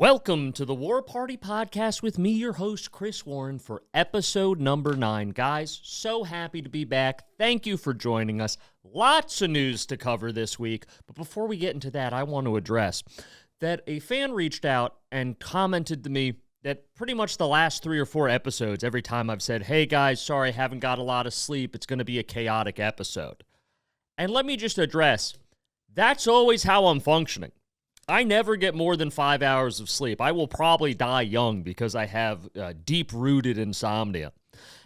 Welcome to the War Party Podcast with me, your host, Chris Warren, for episode number 9. Guys, so happy to be back. Thank you for joining us. Lots of news to cover this week. But before we get into that, I want to address that a fan reached out and commented to me that pretty much the last 3 or 4 episodes, every time I've said, hey guys, sorry, I haven't got a lot of sleep. It's going to be a chaotic episode. And let me just address, that's always how I'm functioning. I never get more than 5 hours of sleep. I will probably die young because I have deep-rooted insomnia.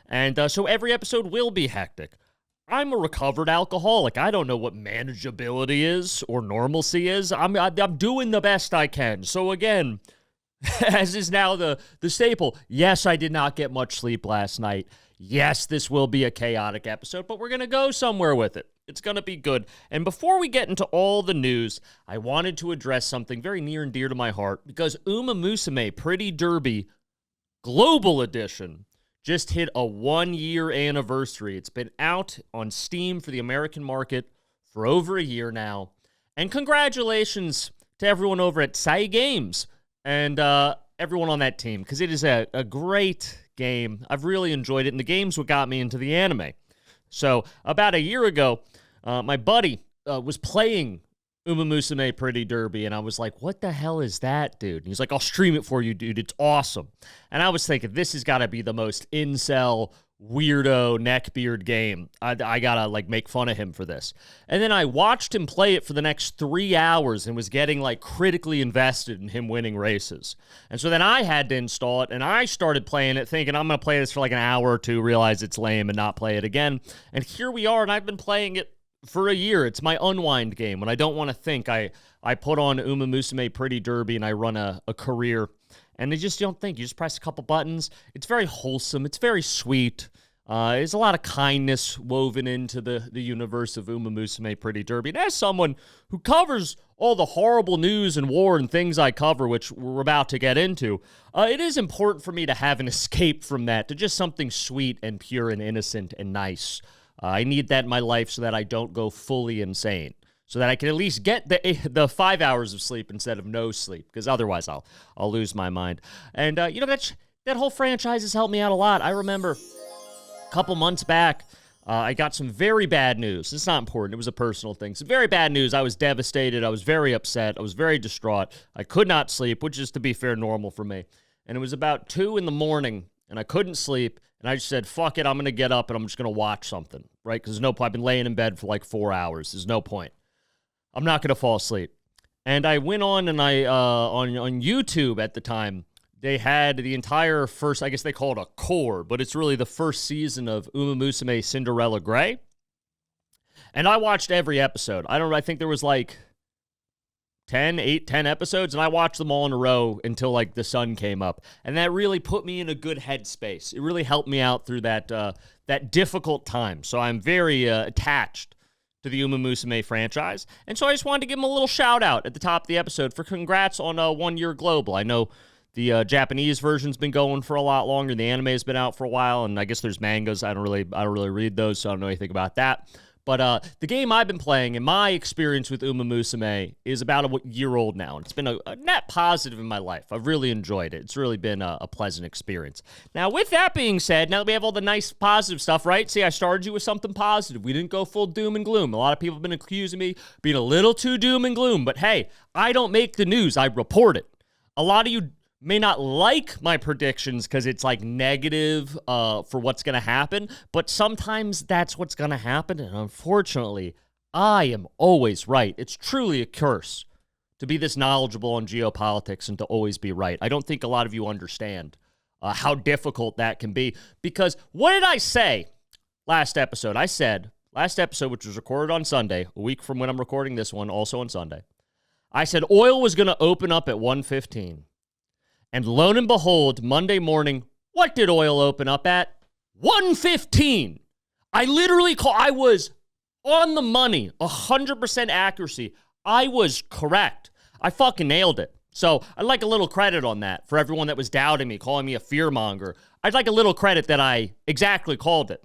And so every episode will be hectic. I'm a recovered alcoholic. I don't know what manageability is or normalcy is. I'm doing the best I can. So again, as is now the staple, yes, I did not get much sleep last night. Yes, this will be a chaotic episode, but we're going to go somewhere with it. It's going to be good. And before we get into all the news, I wanted to address something very near and dear to my heart because Uma Musume Pretty Derby Global Edition just hit a 1-year anniversary. It's been out on Steam for the American market for over a year now. And congratulations to everyone over at Sai Games and everyone on that team because it is a great game. I've really enjoyed it, and the game's what got me into the anime. So about a year ago, my buddy was playing Uma Musume Pretty Derby, and I was like, what the hell is that, dude? And he's like, I'll stream it for you, dude. It's awesome. And I was thinking, this has got to be the most incel, weirdo, neckbeard game. I got to, make fun of him for this. And then I watched him play it for the next 3 hours and was getting, critically invested in him winning races. And so then I had to install it, and I started playing it thinking I'm going to play this for an hour or two, realize it's lame, and not play it again. And here we are, and I've been playing it for a year. It's my unwind game. When I don't want to think, I put on Uma Musume Pretty Derby, and I run a career. And you just don't think. You just press a couple buttons. It's very wholesome. It's very sweet. There's a lot of kindness woven into the universe of Uma Musume Pretty Derby. And as someone who covers all the horrible news and war and things I cover, which we're about to get into, it is important for me to have an escape from that to just something sweet and pure and innocent and nice. I need that in my life so that I don't go fully insane. So that I can at least get the 5 hours of sleep instead of no sleep, because otherwise I'll lose my mind. And that whole franchise has helped me out a lot. I remember a couple months back, I got some very bad news. It's not important. It was a personal thing. Some very bad news. I was devastated. I was very upset. I was very distraught. I could not sleep, which is, to be fair, normal for me. And it was about 2 in the morning, and I couldn't sleep. And I just said, fuck it, I'm going to get up and I'm just going to watch something, right? Because there's no point. I've been laying in bed for 4 hours. There's no point. I'm not going to fall asleep. And I went on and on YouTube at the time, they had the entire first, I guess they call it a core, but it's really the first season of Uma Musume Cinderella Grey. And I watched every episode. I think there was 10 episodes, and I watched them all in a row until the sun came up. And that really put me in a good headspace. It really helped me out through that difficult time. So I'm very attached to the Uma Musume franchise. And so I just wanted to give him a little shout out at the top of the episode for congrats on 1 year global. I know the Japanese version's been going for a lot longer. The anime has been out for a while, and I guess there's mangas. I don't really read those, so I don't know anything about that. But the game I've been playing, and my experience with Uma Musume, is about a year old now. And it's been a net positive in my life. I've really enjoyed it. It's really been a pleasant experience. Now, with that being said, now that we have all the nice positive stuff, right? See, I started you with something positive. We didn't go full doom and gloom. A lot of people have been accusing me of being a little too doom and gloom. But hey, I don't make the news. I report it. A lot of you may not like my predictions because it's negative for what's going to happen, but sometimes that's what's going to happen, and unfortunately, I am always right. It's truly a curse to be this knowledgeable on geopolitics and to always be right. I don't think a lot of you understand how difficult that can be, because what did I say last episode? I said, last episode, which was recorded on Sunday, a week from when I'm recording this one, also on Sunday, I said oil was going to open up at 115. And lo and behold, Monday morning, what did oil open up at? 115. I was on the money, 100% accuracy. I was correct. I fucking nailed it. So I'd like a little credit on that for everyone that was doubting me, calling me a fearmonger. I'd like a little credit that I exactly called it.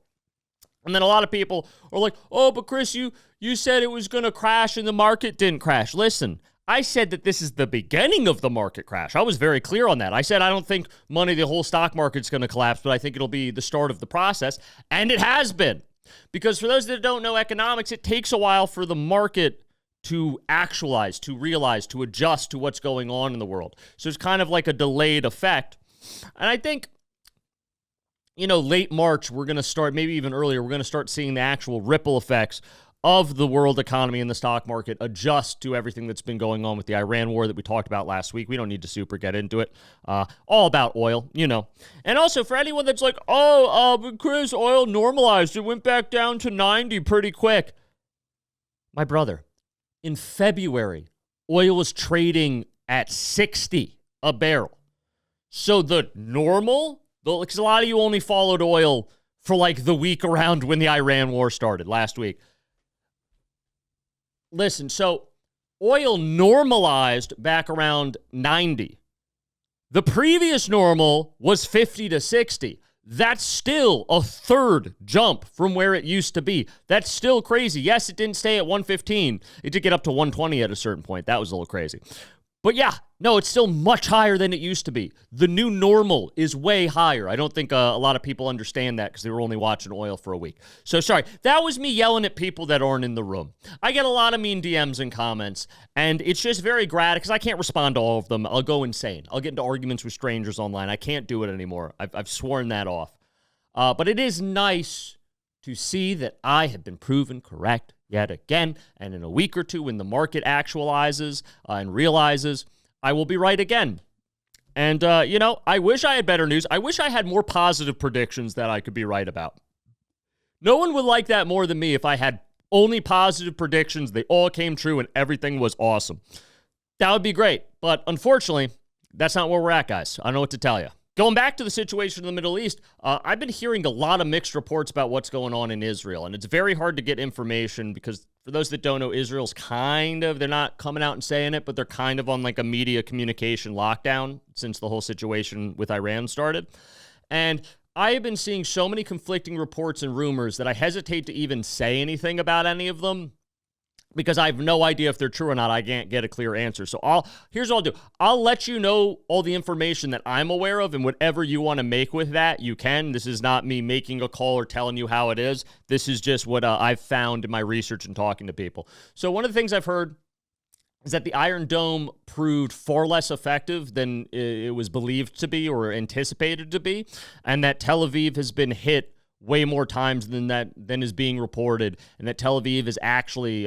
And then a lot of people are like, oh, but Chris, you said it was going to crash and the market didn't crash. Listen, I said that this is the beginning of the market crash. I was very clear on that. I said I don't think the whole stock market's going to collapse, but I think it'll be the start of the process, and it has been. Because for those that don't know economics, it takes a while for the market to actualize, to realize, to adjust to what's going on in the world. So it's kind of like a delayed effect. And I think, late March, we're going to start, maybe even earlier, we're going to start seeing the actual ripple effects of the world economy and the stock market adjust to everything that's been going on with the Iran war that we talked about last week. We don't need to super get into it. All about oil, And also, for anyone that's like, Chris, oil normalized. It went back down to 90 pretty quick. My brother, in February, oil was trading at 60 a barrel. So the normal, because a lot of you only followed oil for like the week around when the Iran war started last week. Listen, so oil normalized back around 90. The previous normal was 50 to 60. That's still a third jump from where it used to be. That's still crazy. Yes, it didn't stay at 115. It did get up to 120 at a certain point. That was a little crazy. But yeah, no, it's still much higher than it used to be. The new normal is way higher. I don't think a lot of people understand that because they were only watching oil for a week. So sorry, that was me yelling at people that aren't in the room. I get a lot of mean DMs and comments, and it's just very gratifying because I can't respond to all of them. I'll go insane. I'll get into arguments with strangers online. I can't do it anymore. I've sworn that off. But it is nice to see that I have been proven correct yet again. And in a week or two, when the market actualizes and realizes, I will be right again. And, I wish I had better news. I wish I had more positive predictions that I could be right about. No one would like that more than me if I had only positive predictions. They all came true and everything was awesome. That would be great. But unfortunately, that's not where we're at, guys. I don't know what to tell you. Going back to the situation in the Middle East, I've been hearing a lot of mixed reports about what's going on in Israel, and it's very hard to get information because for those that don't know, Israel's they're not coming out and saying it, but they're kind of on like a media communication lockdown since the whole situation with Iran started. And I have been seeing so many conflicting reports and rumors that I hesitate to even say anything about any of them, because I have no idea if they're true or not. I can't get a clear answer. So here's what I'll do. I'll let you know all the information that I'm aware of, and whatever you want to make with that, you can. This is not me making a call or telling you how it is. This is just what I've found in my research and talking to people. So one of the things I've heard is that the Iron Dome proved far less effective than it was believed to be or anticipated to be, and that Tel Aviv has been hit way more times than is being reported, and that Tel Aviv is actually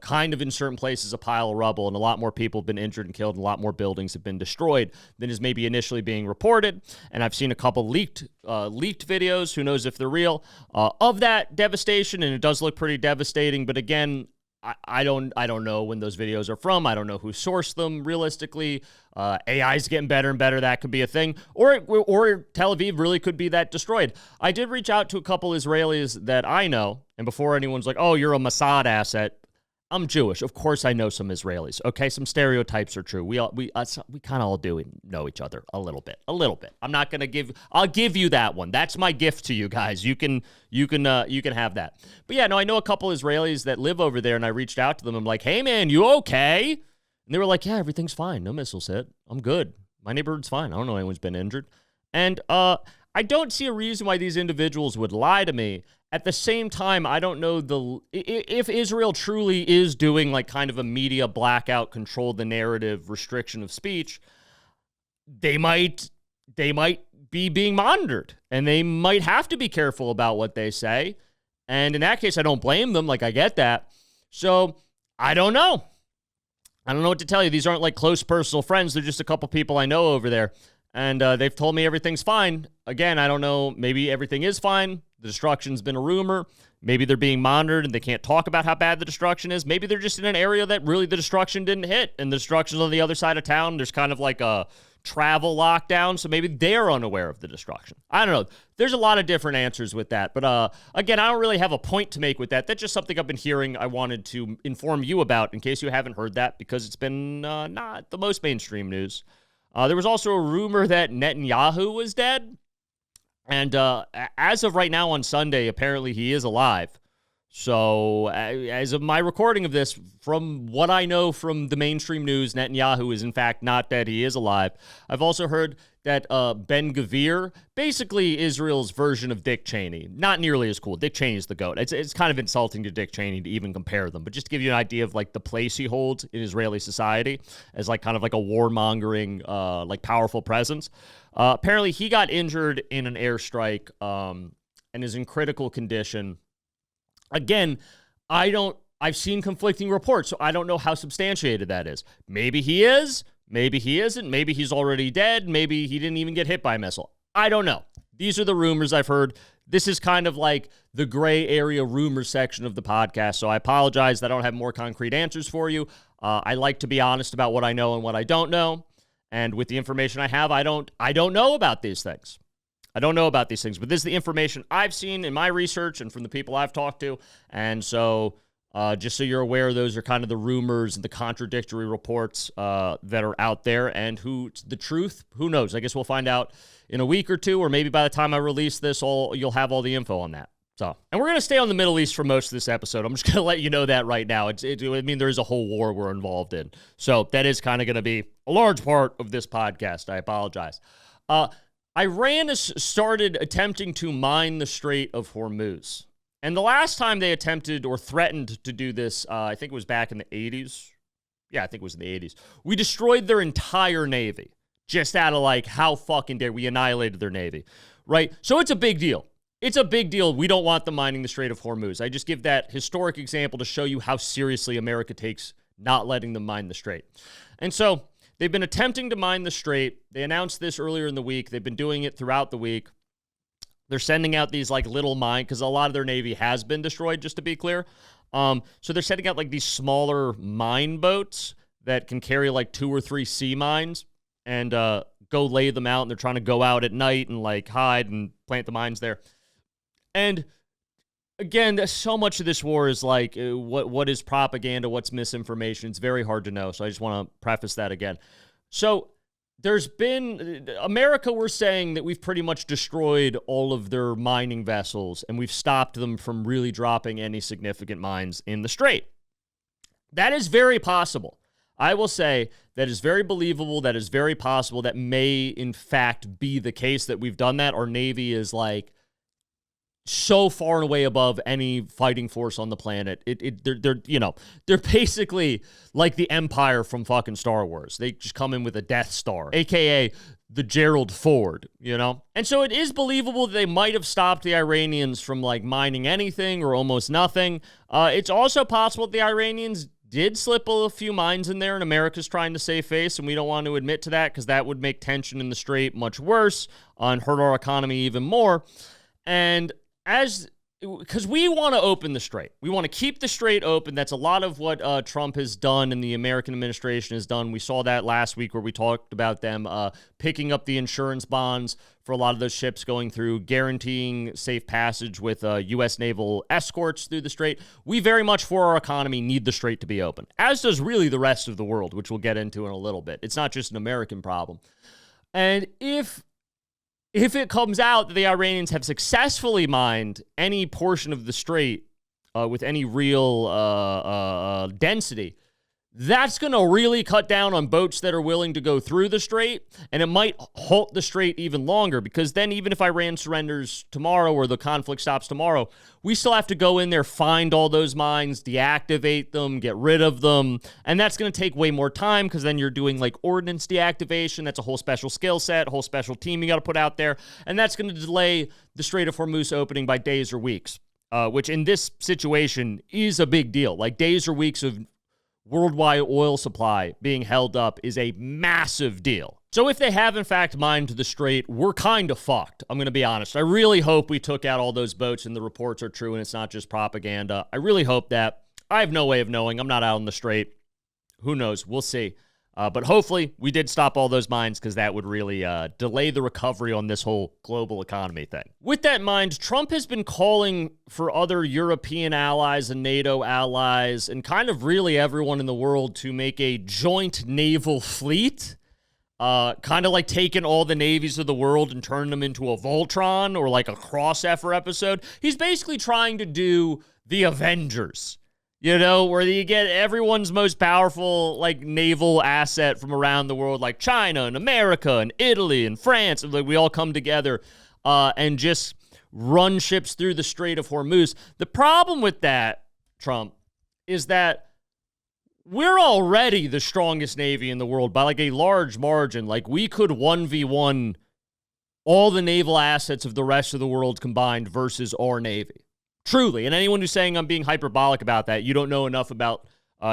kind of in certain places a pile of rubble, and a lot more people have been injured and killed, and a lot more buildings have been destroyed than is maybe initially being reported. And I've seen a couple leaked videos, who knows if they're real, of that devastation, and it does look pretty devastating. But again, I don't know when those videos are from. I don't know who sourced them realistically. AI is getting better and better. That could be a thing. Or Tel Aviv really could be that destroyed. I did reach out to a couple Israelis that I know, and before anyone's like, oh, you're a Mossad asset, I'm Jewish. Of course I know some Israelis. Okay, some stereotypes are true. We kind of all do know each other a little bit. I'm not going to I'll give you that one. That's my gift to you guys. You can have that. But yeah, no, I know a couple Israelis that live over there, and I reached out to them. I'm like, hey man, you okay? And they were like, yeah, everything's fine. No missiles hit. I'm good. My neighborhood's fine. I don't know anyone's been injured. And I don't see a reason why these individuals would lie to me. At the same time, I don't know if Israel truly is doing like kind of a media blackout, control the narrative, restriction of speech, they might be being monitored, and they might have to be careful about what they say. And in that case, I don't blame them. Like, I get that. So I don't know. I don't know what to tell you. These aren't like close personal friends. They're just a couple people I know over there. And they've told me everything's fine. Again, I don't know. Maybe everything is fine. The destruction's been a rumor. Maybe they're being monitored and they can't talk about how bad the destruction is. Maybe they're just in an area that really the destruction didn't hit, and the destruction's on the other side of town. There's kind of like a travel lockdown, so maybe they're unaware of the destruction. I don't know. There's a lot of different answers with that. But again, I don't really have a point to make with that. That's just something I've been hearing I wanted to inform you about in case you haven't heard that, because it's been not the most mainstream news. There was also a rumor that Netanyahu was dead. And as of right now on Sunday, apparently he is alive. So as of my recording of this, from what I know from the mainstream news, Netanyahu is in fact not dead. He is alive. I've also heard that Ben-Gvir, basically Israel's version of Dick Cheney, not nearly as cool. Dick Cheney's the GOAT. It's kind of insulting to Dick Cheney to even compare them. But just to give you an idea of like the place he holds in Israeli society as like kind of like a warmongering, like powerful presence. Apparently he got injured in an airstrike and is in critical condition. Again, I've seen conflicting reports, so I don't know how substantiated that is. Maybe he is, maybe he isn't, maybe he's already dead, maybe he didn't even get hit by a missile. I don't know. These are the rumors I've heard. This is kind of like the gray area rumor section of the podcast, so I apologize that I don't have more concrete answers for you. I like to be honest about what I know and what I don't know, and with the information I have, I don't know about these things. I don't know about these things, but this is the information I've seen in my research and from the people I've talked to. And so just so you're aware, those are kind of the rumors and the contradictory reports that are out there. And the truth, who knows? I guess we'll find out in a week or two, or maybe by the time I release this, you'll have all the info on that. So, and we're going to stay on the Middle East for most of this episode. I'm just going to let you know that right now. I mean, there is a whole war we're involved in. So that is kind of going to be a large part of this podcast. I apologize. Iran has started attempting to mine the Strait of Hormuz. And the last time they attempted or threatened to do this, I think it was back in the 80s. Yeah, I think it was in the 80s. We destroyed their entire navy. Just out of like, how fucking dare we annihilated their navy, right? So it's a big deal. It's a big deal. We don't want them mining the Strait of Hormuz. I just give that historic example to show you how seriously America takes not letting them mine the strait. And so they've been attempting to mine the strait. They announced this earlier in the week. They've been doing it throughout the week. They're sending out these like little mine, because a lot of their navy has been destroyed, just to be clear. So they're sending out like these smaller mine boats that can carry like 2 or 3 sea mines and go lay them out. And they're trying to go out at night and like hide and plant the mines there. And again, so much of this war is like, what is propaganda? What's misinformation? It's very hard to know. So I just want to preface that again. So there's been, America, we're saying that we've pretty much destroyed all of their mining vessels and we've stopped them from really dropping any significant mines in the strait. That is very possible. I will say that is very believable. That is very possible. That may, in fact, be the case that we've done that. Our Navy is like so far and away above any fighting force on the planet. They're basically like the Empire from fucking Star Wars. They just come in with a Death Star, aka the Gerald Ford, And so it is believable that they might have stopped the Iranians from like mining anything or almost nothing. It's also possible that the Iranians did slip a few mines in there and America's trying to save face, and we don't want to admit to that because that would make tension in the strait much worse and hurt our economy even more. And because we want to open the strait. We want to keep the strait open. That's a lot of what Trump has done and the American administration has done. We saw that last week where we talked about them picking up the insurance bonds for a lot of those ships going through, guaranteeing safe passage with U.S. naval escorts through the strait. We very much, for our economy, need the strait to be open, as does really the rest of the world, which we'll get into in a little bit. It's not just an American problem. And if it comes out that the Iranians have successfully mined any portion of the strait with any real density, that's going to really cut down on boats that are willing to go through the strait, and it might halt the strait even longer, because then even if Iran surrenders tomorrow or the conflict stops tomorrow, we still have to go in there, find all those mines, deactivate them, get rid of them, and that's going to take way more time, because then you're doing like ordnance deactivation. That's a whole special skill set, a whole special team you got to put out there, and that's going to delay the Strait of Hormuz opening by days or weeks, which in this situation is a big deal. Like days or weeks of worldwide oil supply being held up is a massive deal. So if they have, in fact, mined the strait, we're kind of fucked. I'm going to be honest. I really hope we took out all those boats and the reports are true and it's not just propaganda. I really hope that. I have no way of knowing. I'm not out on the strait. Who knows? We'll see. But hopefully we did stop all those mines, because that would really delay the recovery on this whole global economy thing. With that in mind, Trump has been calling for other European allies and NATO allies and kind of really everyone in the world to make a joint naval fleet. kind of like taking all the navies of the world and turning them into a Voltron or like a Cross-Effer episode. He's basically trying to do the Avengers, where you get everyone's most powerful like naval asset from around the world, like China and America and Italy and France, and like we all come together and just run ships through the Strait of Hormuz. The problem with that, Trump, is that we're already the strongest navy in the world by like a large margin. Like we could 1v1 all the naval assets of the rest of the world combined versus our navy. Truly. And anyone who's saying I'm being hyperbolic about that, you don't know enough about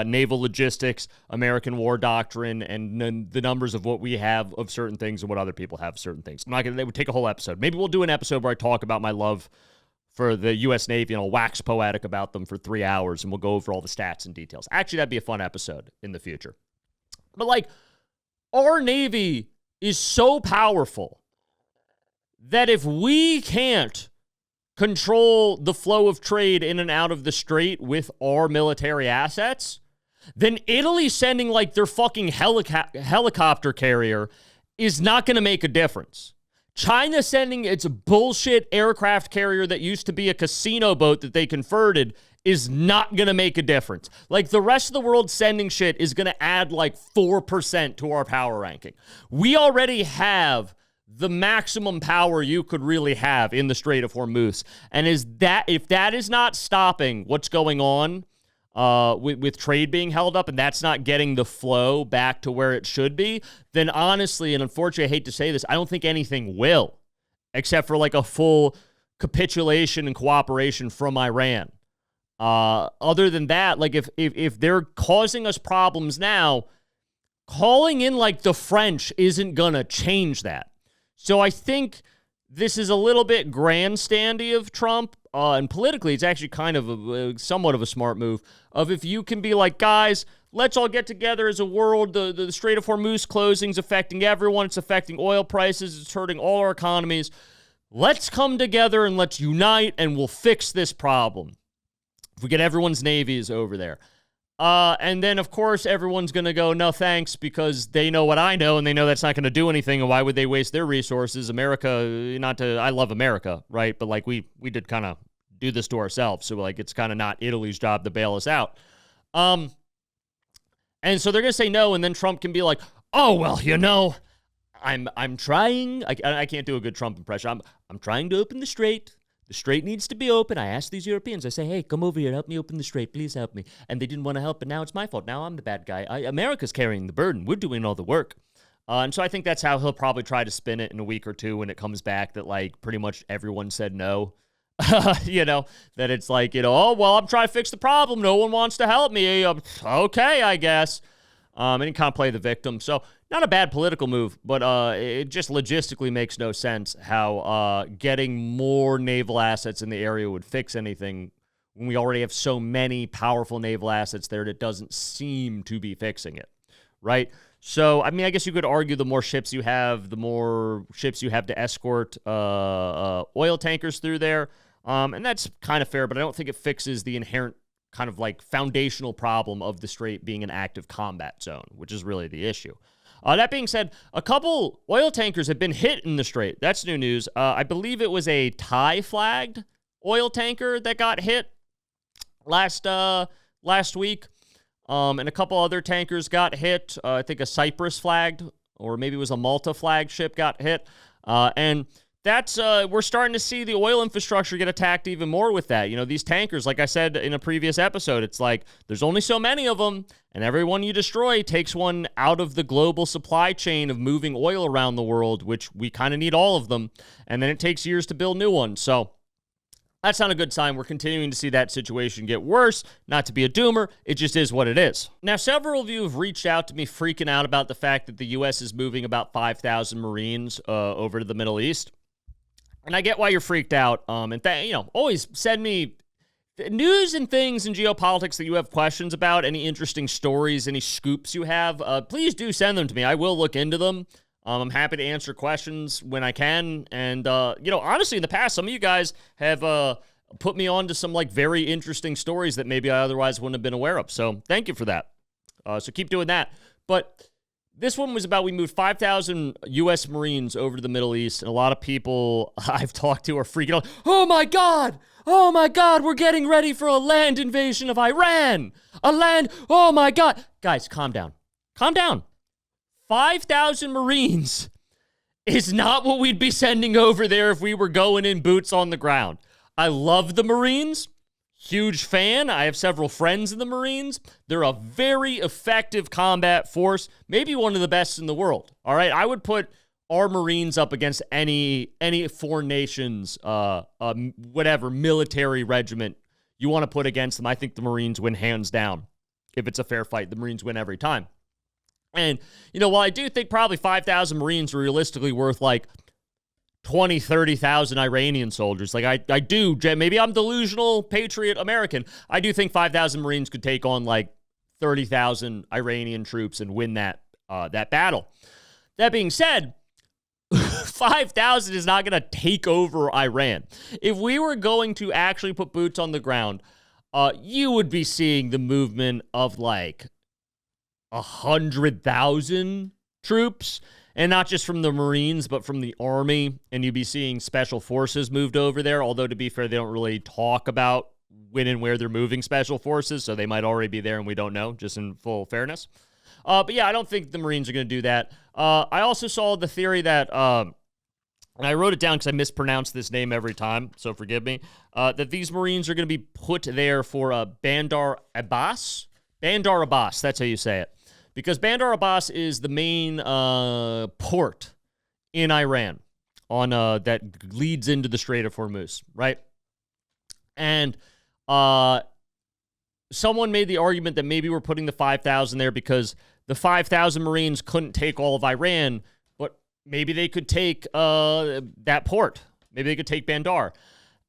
naval logistics, American war doctrine, and the numbers of what we have of certain things and what other people have of certain things. I'm not going to, they would take a whole episode. Maybe we'll do an episode where I talk about my love for the U.S. Navy, and I'll wax poetic about them for 3 hours, and we'll go over all the stats and details. Actually, that'd be a fun episode in the future. But, like, our Navy is so powerful that if we can't control the flow of trade in and out of the strait with our military assets, then Italy sending, like, their fucking helicopter carrier is not going to make a difference. China sending its bullshit aircraft carrier that used to be a casino boat that they converted is not going to make a difference. Like, the rest of the world sending shit is going to add like 4% to our power ranking. We already have the maximum power you could really have in the Strait of Hormuz. And if that is not stopping what's going on with trade being held up, and that's not getting the flow back to where it should be, then honestly, and unfortunately, I hate to say this, I don't think anything will, except for like a full capitulation and cooperation from Iran. Other than that, like if they're causing us problems now, calling in like the French isn't gonna change that. So I think this is a little bit grandstandy of Trump, and politically, it's actually kind of somewhat of a smart move, of if you can be like, guys, let's all get together as a world. The Strait of Hormuz closing's affecting everyone. It's affecting oil prices. It's hurting all our economies. Let's come together and let's unite, and we'll fix this problem. If we get everyone's navies over there. And then, of course, everyone's going to go, no thanks, because they know what I know, and they know that's not going to do anything, and why would they waste their resources? I love America, right? But, like, we did kind of do this to ourselves, so, like, it's kind of not Italy's job to bail us out. And so they're going to say no, and then Trump can be like, oh, well, I'm trying. I can't do a good Trump impression. I'm trying to open the strait. The strait needs to be open. I asked these Europeans, I say, hey, come over here, help me open the strait, please help me. And they didn't want to help, but now it's my fault. Now I'm the bad guy. America's carrying the burden. We're doing all the work. And so I think that's how he'll probably try to spin it in a week or two when it comes back that, like, pretty much everyone said no. That it's like, oh, well, I'm trying to fix the problem. No one wants to help me. Okay, I guess. And he can't play the victim. So not a bad political move, but it just logistically makes no sense how getting more naval assets in the area would fix anything when we already have so many powerful naval assets there that doesn't seem to be fixing it, right? So, I mean, I guess you could argue the more ships you have, the more ships you have to escort oil tankers through there, and that's kind of fair, but I don't think it fixes the inherent kind of like foundational problem of the strait being an active combat zone, which is really the issue. That being said, a couple oil tankers have been hit in the strait. That's new news. I believe it was a Thai-flagged oil tanker that got hit last week, and a couple other tankers got hit. I think a Cyprus-flagged, or maybe it was a Malta-flagged ship got hit, and that's we're starting to see the oil infrastructure get attacked even more with that. These tankers, like I said in a previous episode, it's like there's only so many of them, and every one you destroy takes one out of the global supply chain of moving oil around the world, which we kind of need all of them, and then it takes years to build new ones. So that's not a good sign. We're continuing to see that situation get worse. Not to be a doomer, it just is what it is. Now, several of you have reached out to me freaking out about the fact that the U.S. is moving about 5,000 Marines over to the Middle East. And I get why you're freaked out. Always send me news and things in geopolitics that you have questions about, any interesting stories, any scoops you have. Please do send them to me. I will look into them. I'm happy to answer questions when I can. And, honestly, in the past, some of you guys have put me on to some, like, very interesting stories that maybe I otherwise wouldn't have been aware of. So thank you for that. So keep doing that. But This one was about we moved 5,000 U.S. Marines over to the Middle East, and a lot of people I've talked to are freaking out. Oh my God, we're getting ready for a land invasion of Iran. Oh my God. Guys, calm down. 5,000 Marines is not what we'd be sending over there if we were going in boots on the ground. I love the Marines. Huge fan. I have several friends in the Marines. They're a very effective combat force, maybe one of the best in the world. All right, I would put our Marines up against any foreign nation's whatever military regiment you want to put against them. I think the Marines win hands down. If it's a fair fight, the Marines win every time. And, while I do think probably 5,000 Marines are realistically worth like 20, 30,000 Iranian soldiers. Like I do, maybe I'm delusional patriot American. I do think 5,000 Marines could take on like 30,000 Iranian troops and win that battle. That being said, 5,000 is not going to take over Iran. If we were going to actually put boots on the ground, you would be seeing the movement of like 100,000 troops. And not just from the Marines, but from the Army. And you'd be seeing special forces moved over there. Although, to be fair, they don't really talk about when and where they're moving special forces. So they might already be there and we don't know, just in full fairness. But yeah, I don't think the Marines are going to do that. I also saw the theory that, and I wrote it down because I mispronounce this name every time, so forgive me, that these Marines are going to be put there for Bandar Abbas. Bandar Abbas, that's how you say it. Because Bandar Abbas is the main port in Iran that leads into the Strait of Hormuz, right? And someone made the argument that maybe we're putting the 5,000 there because the 5,000 Marines couldn't take all of Iran, but maybe they could take that port. Maybe they could take Bandar.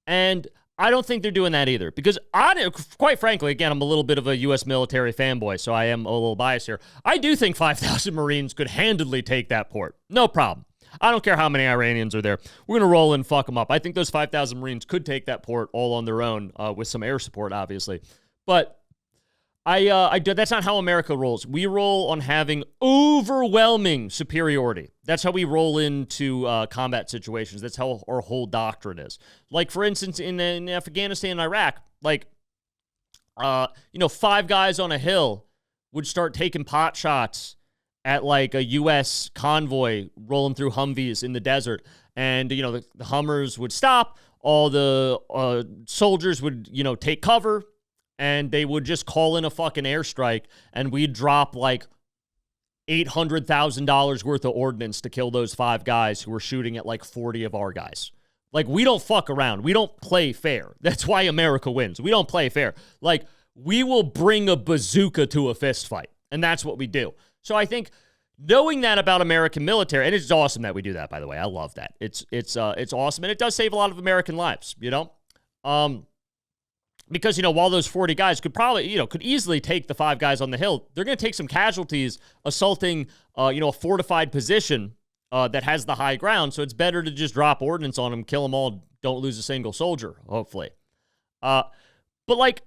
And I don't think they're doing that either because, quite frankly, again, I'm a little bit of a U.S. military fanboy, so I am a little biased here. I do think 5,000 Marines could handedly take that port. No problem. I don't care how many Iranians are there. We're going to roll and fuck them up. I think those 5,000 Marines could take that port all on their own with some air support, obviously. But that's not how America rolls. We roll on having overwhelming superiority. That's how we roll into combat situations. That's how our whole doctrine is. Like, for instance, in Afghanistan and Iraq, like, 5 guys on a hill would start taking pot shots at, like, a U.S. convoy rolling through Humvees in the desert. And, the Hummers would stop. All the soldiers would, take cover. And they would just call in a fucking airstrike, and we'd drop like $800,000 worth of ordnance to kill those 5 guys who were shooting at like 40 of our guys. Like, we don't fuck around. We don't play fair. That's why America wins. We don't play fair. Like, we will bring a bazooka to a fist fight, and that's what we do. So I think knowing that about American military, and it's awesome that we do that, by the way. I love that. It's awesome, and it does save a lot of American lives, Because, while those 40 guys could probably, could easily take the 5 guys on the hill, they're going to take some casualties assaulting, a fortified position that has the high ground. So it's better to just drop ordnance on them, kill them all, don't lose a single soldier, hopefully. But, like,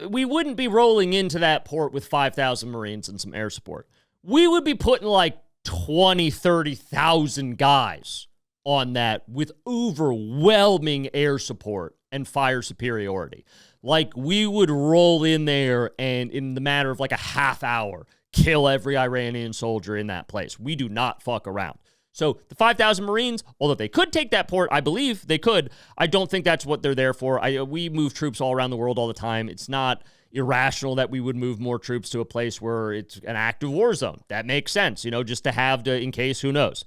we wouldn't be rolling into that port with 5,000 Marines and some air support. We would be putting, like, 20, 30,000 guys on that with overwhelming air support and fire superiority. Like, we would roll in there and in the matter of like a half hour, kill every Iranian soldier in that place. We do not fuck around. So the 5,000 Marines, although they could take that port, I believe they could. I don't think that's what they're there for. We move troops all around the world all the time. It's not irrational that we would move more troops to a place where it's an active war zone. That makes sense, just to have in case, who knows.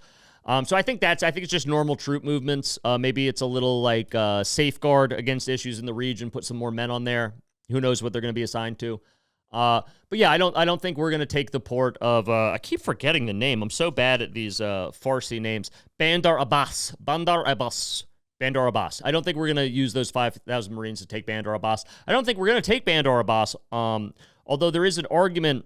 So I think it's just normal troop movements. Maybe it's a little like safeguard against issues in the region, put some more men on there. Who knows what they're going to be assigned to. But yeah, I don't think we're going to take the port of, I keep forgetting the name. I'm so bad at these Farsi names. Bandar Abbas. I don't think we're going to use those 5,000 Marines to take Bandar Abbas. I don't think we're going to take Bandar Abbas. Although there is an argument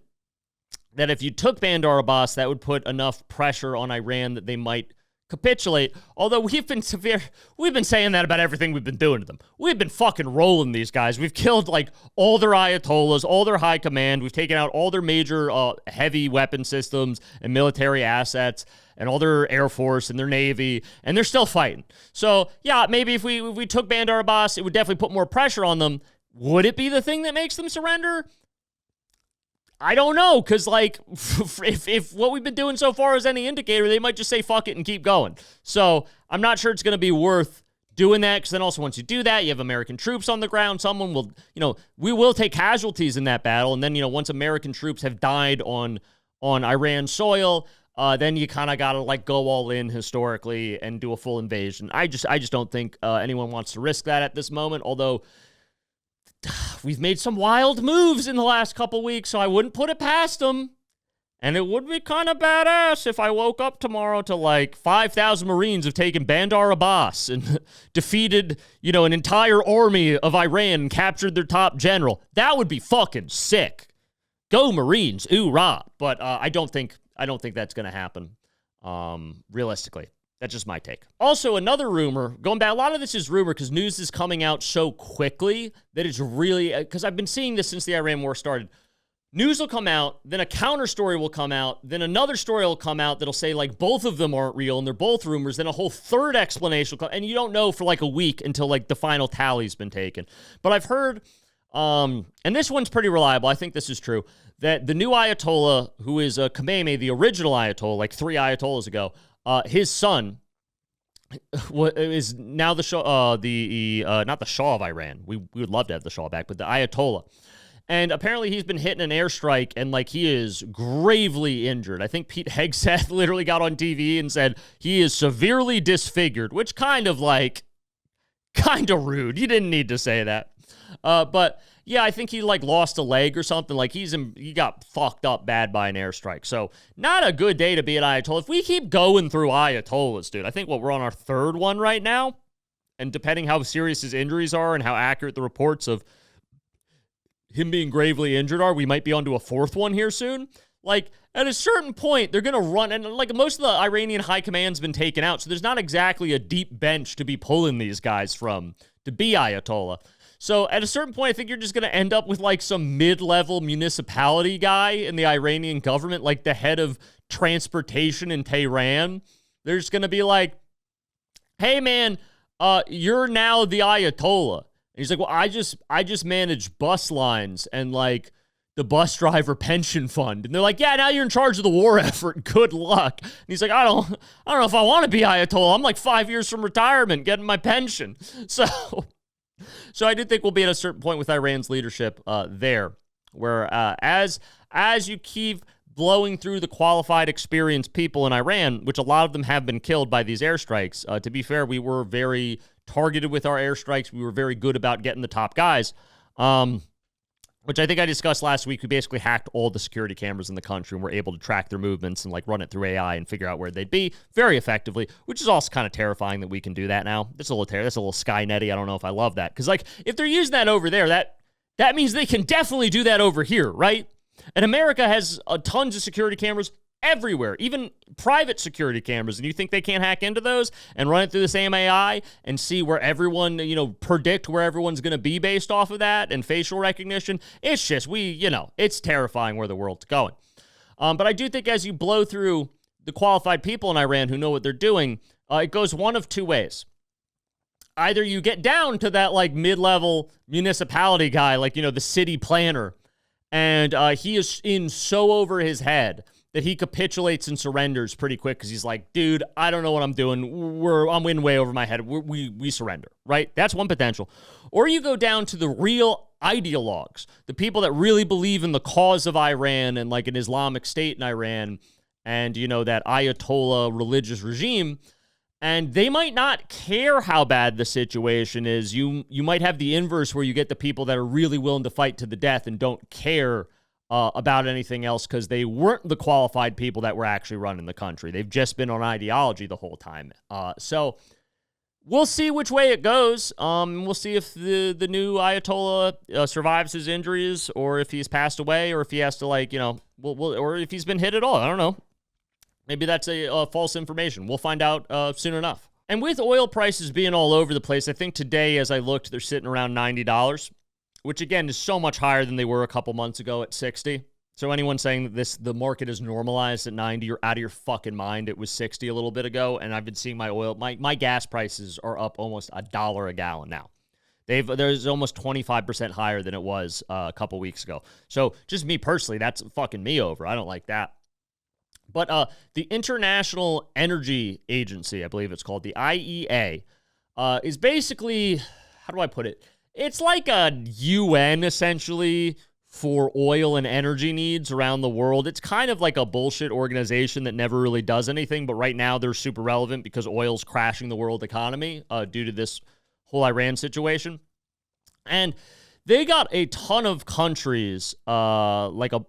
that if you took Bandar Abbas, that would put enough pressure on Iran that they might capitulate, although we've been saying that about everything we've been doing to them. We've been fucking rolling these guys. We've killed like all their ayatollahs, all their high command. We've taken out all their major heavy weapon systems and military assets and all their air force and their navy, and they're still fighting. So yeah, maybe if we took Bandar Abbas, it would definitely put more pressure on them. Would it be the thing that makes them surrender? I don't know, because, like, if what we've been doing so far is any indicator, they might just say fuck it and keep going. So I'm not sure it's going to be worth doing that, because then also once you do that, you have American troops on the ground. Someone will, we will take casualties in that battle, and then, once American troops have died on Iran soil, then you kind of got to, like, go all in historically and do a full invasion. I just don't think anyone wants to risk that at this moment, although we've made some wild moves in the last couple weeks, so I wouldn't put it past them. And it would be kind of badass if I woke up tomorrow to, like, 5,000 Marines have taken Bandar Abbas and defeated, an entire army of Iran and captured their top general. That would be fucking sick. Go Marines, ooh rah. But I don't think that's going to happen, realistically. That's just my take. Also, another rumor, going back, a lot of this is rumor because news is coming out so quickly that it's really, because I've been seeing this since the Iran war started. News will come out, then a counter story will come out, then another story will come out that'll say, like, both of them aren't real and they're both rumors, then a whole third explanation will come, and you don't know for, like, a week until, like, the final tally's been taken. But I've heard, and this one's pretty reliable, I think this is true, that the new Ayatollah, who is Khomeini, the original Ayatollah, like 3 Ayatollahs ago, his son is now the Shah, not the Shah of Iran. We would love to have the Shah back, but the Ayatollah. And apparently he's been hitting an airstrike, and, like, he is gravely injured. I think Pete Hegseth literally got on TV and said he is severely disfigured, which kind of rude. You didn't need to say that. But yeah, I think he, like, lost a leg or something. Like, he got fucked up bad by an airstrike. So not a good day to be an Ayatollah. If we keep going through Ayatollahs, dude, I think we're on our 3rd one right now. And depending how serious his injuries are and how accurate the reports of him being gravely injured are, we might be onto a 4th one here soon. Like, at a certain point, they're going to run, and, like, most of the Iranian high command's been taken out, so there's not exactly a deep bench to be pulling these guys from to be Ayatollah. So at a certain point, I think you're just going to end up with, like, some mid-level municipality guy in the Iranian government, like the head of transportation in Tehran. They're just going to be like, hey, man, you're now the Ayatollah. And he's like, well, I just manage bus lines and, like, the bus driver pension fund. And they're like, yeah, now you're in charge of the war effort. Good luck. And he's like, I don't know if I want to be Ayatollah. I'm like 5 years from retirement getting my pension. So I do think we'll be at a certain point with Iran's leadership there, where as you keep blowing through the qualified, experienced people in Iran, which a lot of them have been killed by these airstrikes. To be fair, we were very targeted with our airstrikes. We were very good about getting the top guys, which I think I discussed last week. We basically hacked all the security cameras in the country and were able to track their movements and, like, run it through AI and figure out where they'd be very effectively, which is also kind of terrifying that we can do that now. That's a little Skynet-y. I don't know if I love that. Because, like, if they're using that over there, that means they can definitely do that over here, right? And America has tons of security cameras everywhere, even private security cameras, and you think they can't hack into those and run it through the same AI and see where everyone, predict where everyone's going to be based off of that and facial recognition? It's just, it's terrifying where the world's going. But I do think as you blow through the qualified people in Iran who know what they're doing, it goes one of 2 ways. Either you get down to that, like, mid-level municipality guy, like, the city planner, and he is in so over his head that he capitulates and surrenders pretty quick because he's like, dude, I don't know what I'm doing. I'm in way over my head. We surrender, right? That's one potential. Or you go down to the real ideologues, the people that really believe in the cause of Iran and, like, an Islamic State in Iran and, that Ayatollah religious regime, and they might not care how bad the situation is. You might have the inverse where you get the people that are really willing to fight to the death and don't care about anything else because they weren't the qualified people that were actually running the country. They've just been on ideology the whole time. So we'll see which way it goes. We'll see if the new Ayatollah survives his injuries, or if he's passed away, or if he has to, like, or if he's been hit at all. I don't know. Maybe that's a false information. We'll find out soon enough. And with oil prices being all over the place, I think today, as I looked, they're sitting around $90, which again is so much higher than they were a couple months ago at 60. So anyone saying that the market is normalized at 90, you're out of your fucking mind. It was 60 a little bit ago, and I've been seeing my gas prices are up almost $1 a gallon now. There's almost 25% higher than it was a couple weeks ago. So just me personally, that's fucking me over. I don't like that. But the International Energy Agency, I believe it's called, the IEA, is basically, how do I put it? It's like a UN, essentially, for oil and energy needs around the world. It's kind of like a bullshit organization that never really does anything, but right now they're super relevant because oil's crashing the world economy due to this whole Iran situation. And they got a ton of countries, like a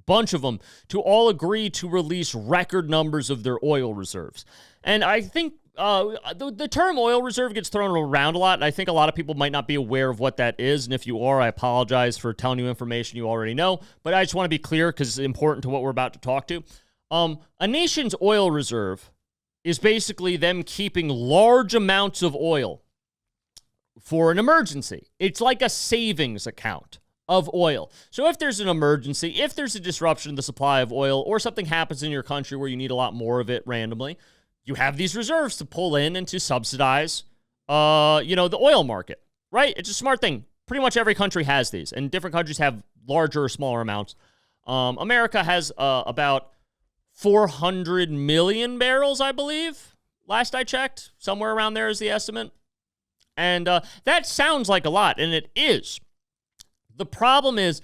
bunch of them, to all agree to release record numbers of their oil reserves. And I think the term oil reserve gets thrown around a lot, and I think a lot of people might not be aware of what that is. And if you are, I apologize for telling you information you already know, but I just want to be clear because it's important to what we're about to talk to. A nation's oil reserve is basically them keeping large amounts of oil for an emergency. It's like a savings account of oil. So if there's an emergency, if there's a disruption in the supply of oil, or something happens in your country where you need a lot more of it randomly, you have these reserves to pull in and to subsidize, the oil market, right? It's a smart thing. Pretty much every country has these, and different countries have larger or smaller amounts. America has about 400 million barrels, I believe. Last I checked, somewhere around there is the estimate. And that sounds like a lot, and it is. The problem is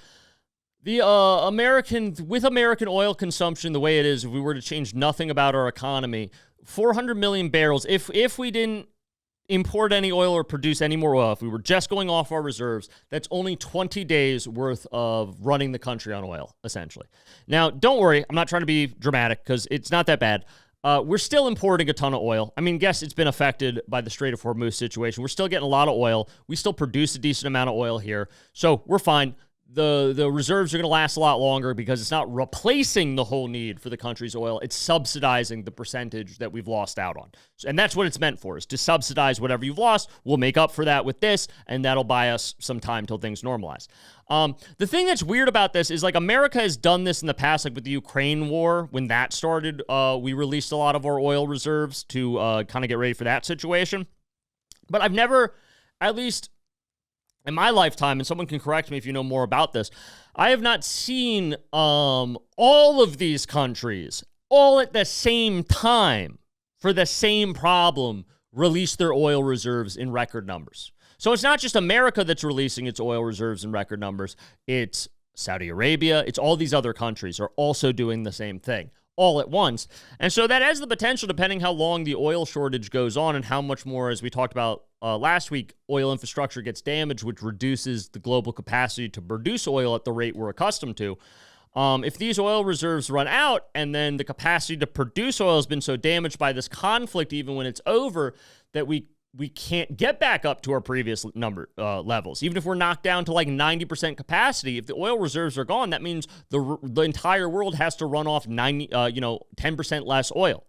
the American oil consumption the way it is, if we were to change nothing about our economy, 400 million barrels, if we didn't import any oil or produce any more oil, if we were just going off our reserves, that's only 20 days worth of running the country on oil, essentially. Now, don't worry, I'm not trying to be dramatic because it's not that bad. We're still importing a ton of oil. I mean, yes, it's been affected by the Strait of Hormuz situation. We're still getting a lot of oil. We still produce a decent amount of oil here. So we're fine. The reserves are going to last a lot longer because it's not replacing the whole need for the country's oil. It's subsidizing the percentage that we've lost out on. And that's what it's meant for, is to subsidize whatever you've lost. We'll make up for that with this, and that'll buy us some time till things normalize. The thing that's weird about this is, like, America has done this in the past, like with the Ukraine war. When that started, we released a lot of our oil reserves to kind of get ready for that situation. But I've never, at least in my lifetime, and someone can correct me if you know more about this, I have not seen all of these countries all at the same time for the same problem release their oil reserves in record numbers. So it's not just America that's releasing its oil reserves in record numbers. It's Saudi Arabia. It's all these other countries are also doing the same thing all at once. And so that has the potential, depending how long the oil shortage goes on and how much more, as we talked about last week, oil infrastructure gets damaged, which reduces the global capacity to produce oil at the rate we're accustomed to. If these oil reserves run out and then the capacity to produce oil has been so damaged by this conflict, even when it's over, that we can't get back up to our previous levels. Even if we're knocked down to like 90% capacity, if the oil reserves are gone, that means the entire world has to run off 10% less oil.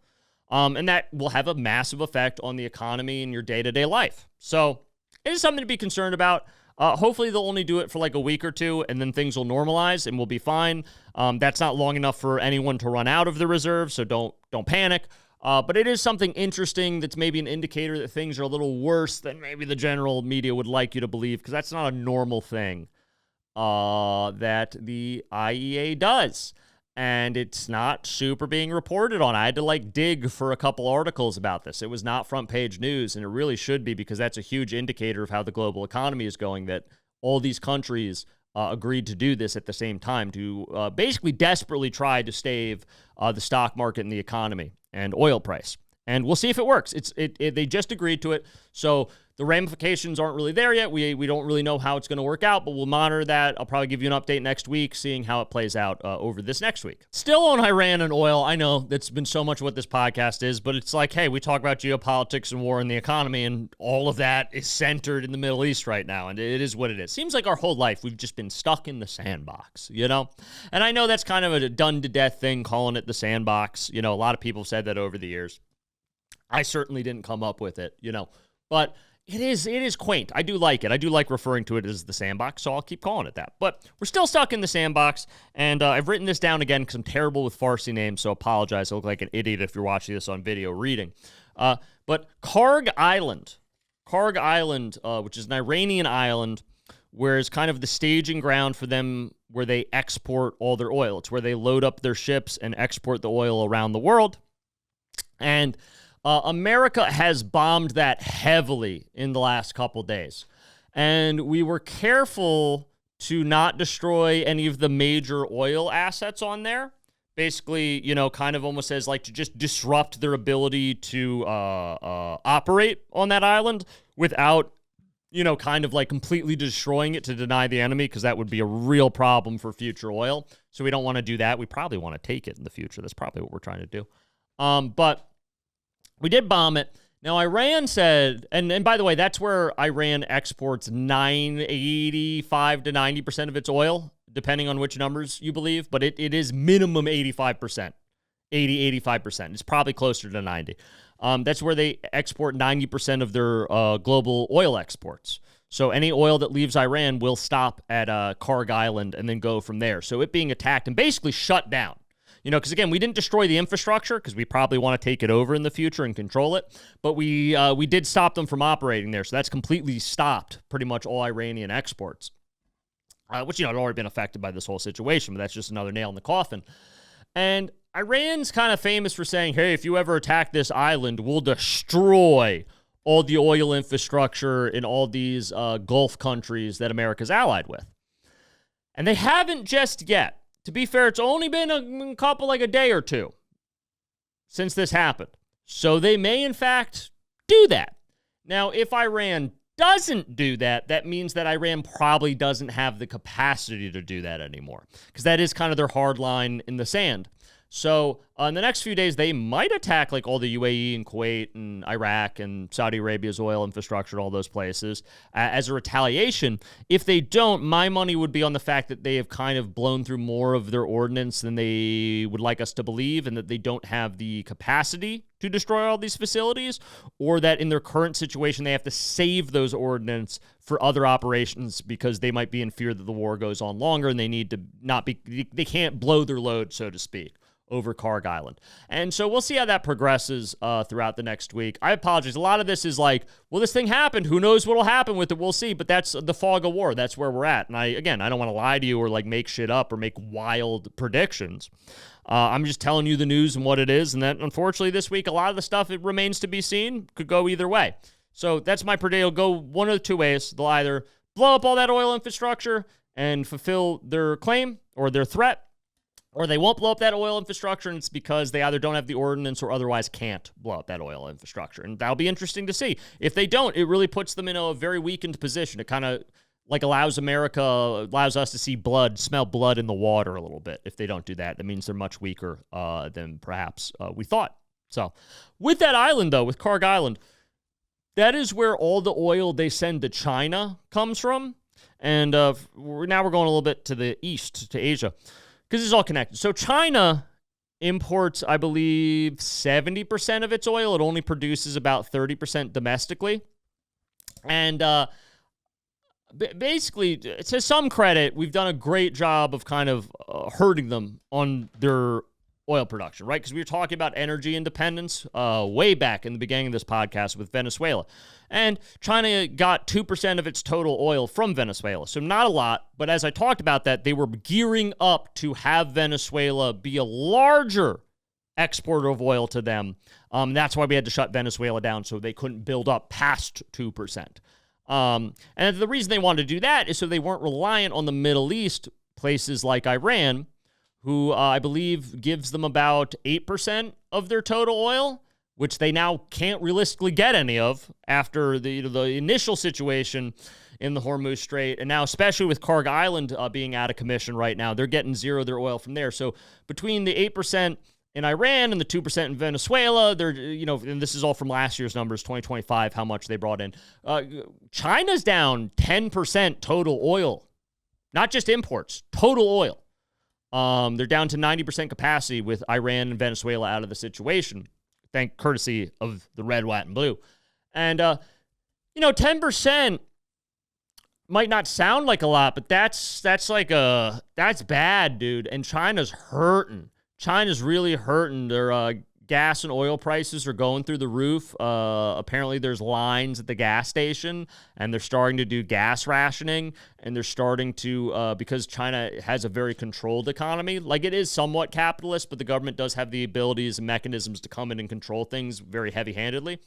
And that will have a massive effect on the economy and your day-to-day life. So it is something to be concerned about. Hopefully they'll only do it for like a week or two, and then things will normalize and we'll be fine. That's not long enough for anyone to run out of the reserve, so don't panic. But it is something interesting that's maybe an indicator that things are a little worse than maybe the general media would like you to believe, because that's not a normal thing that the IEA does. And it's not super being reported on. I had to dig for a couple articles about this. It was not front page news, and it really should be, because that's a huge indicator of how the global economy is going, that all these countries agreed to do this at the same time to basically desperately try to stave the stock market and the economy and oil price. And we'll see if it works. They just agreed to it. So the ramifications aren't really there yet. We don't really know how it's going to work out, but we'll monitor that. I'll probably give you an update next week, seeing how it plays out over this next week. Still on Iran and oil. I know that's been so much what this podcast is, but it's like, hey, we talk about geopolitics and war and the economy, and all of that is centered in the Middle East right now, and it is what it is. Seems like our whole life we've just been stuck in the sandbox, you know? And I know that's kind of a done-to-death thing, calling it the sandbox. You know, a lot of people said that over the years. I certainly didn't come up with it, you know, but it is quaint. I do like it. I do like referring to it as the sandbox, so I'll keep calling it that. But we're still stuck in the sandbox, and I've written this down again because I'm terrible with Farsi names, so apologize. I look like an idiot if you're watching this on video reading. But Karg Island, which is an Iranian island, where it's kind of the staging ground for them where they export all their oil. It's where they load up their ships and export the oil around the world. And America has bombed that heavily in the last couple days. And we were careful to not destroy any of the major oil assets on there. Basically, you know, kind of almost as like to just disrupt their ability to operate on that island without, you know, kind of like completely destroying it to deny the enemy, because that would be a real problem for future oil. So we don't want to do that. We probably want to take it in the future. That's probably what we're trying to do. But we did bomb it. Now, Iran said, and by the way, that's where Iran exports 85 to 90% of its oil, depending on which numbers you believe, but it is minimum 85%, 85%. It's probably closer to 90. That's where they export 90% of their global oil exports. So any oil that leaves Iran will stop at Karg Island and then go from there. So it being attacked and basically shut down. You know, because again, we didn't destroy the infrastructure because we probably want to take it over in the future and control it. But we did stop them from operating there. So that's completely stopped pretty much all Iranian exports, which, you know, had already been affected by this whole situation. But that's just another nail in the coffin. And Iran's kind of famous for saying, hey, if you ever attack this island, we'll destroy all the oil infrastructure in all these Gulf countries that America's allied with. And they haven't just yet. To be fair, it's only been a couple, like a day or two since this happened. So they may, in fact, do that. Now, if Iran doesn't do that, that means that Iran probably doesn't have the capacity to do that anymore, because that is kind of their hard line in the sand. So in the next few days, they might attack like all the UAE and Kuwait and Iraq and Saudi Arabia's oil infrastructure and all those places as a retaliation. If they don't, my money would be on the fact that they have kind of blown through more of their ordnance than they would like us to believe, and that they don't have the capacity to destroy all these facilities, or that in their current situation, they have to save those ordnance for other operations because they might be in fear that the war goes on longer and they need to not be, they can't blow their load, so to speak, over Karg Island. And so we'll see how that progresses throughout the next week. I apologize. A lot of this is like, well, this thing happened. Who knows what will happen with it? We'll see. But that's the fog of war. That's where we're at. And I don't want to lie to you or like make shit up or make wild predictions. I'm just telling you the news and what it is. And that, unfortunately, this week, a lot of the stuff, it remains to be seen, could go either way. So that's my prediction. It'll go one of the two ways. They'll either blow up all that oil infrastructure and fulfill their claim or their threat, or they won't blow up that oil infrastructure, and it's because they either don't have the ordnance or otherwise can't blow up that oil infrastructure. And that'll be interesting to see. If they don't, it really puts them in a very weakened position. It kind of like allows us to see blood, smell blood in the water a little bit. If they don't do that, that means they're much weaker than perhaps we thought. So with that island, though, with Karg Island, that is where all the oil they send to China comes from. And now we're going a little bit to the east, to Asia, because it's all connected. So China imports, I believe, 70% of its oil. It only produces about 30% domestically. And basically, to some credit, we've done a great job of kind of hurting them on their oil production, right? Because we were talking about energy independence way back in the beginning of this podcast with Venezuela. And China got 2% of its total oil from Venezuela. So not a lot, but as I talked about that, they were gearing up to have Venezuela be a larger exporter of oil to them. That's why we had to shut Venezuela down, so they couldn't build up past 2%. And the reason they wanted to do that is so they weren't reliant on the Middle East, places like Iran, who I believe gives them about 8% of their total oil. which they now can't realistically get any of after the initial situation in the Hormuz Strait. And now, especially with Karg Island being out of commission right now, they're getting zero of their oil from there. So between the 8% in Iran and the 2% in Venezuela, they're, and this is all from last year's numbers, 2025, how much they brought in. China's down 10% total oil, not just imports, total oil. They're down to 90% capacity with Iran and Venezuela out of the situation, courtesy of the red, white, and blue. And, 10% might not sound like a lot, but that's bad, dude. And China's hurting. China's really hurting. Their gas and oil prices are going through the roof. Apparently there's lines at the gas station, and they're starting to do gas rationing, and they're starting to, because China has a very controlled economy. Like, it is somewhat capitalist, but the government does have the abilities and mechanisms to come in and control things very heavy-handedly.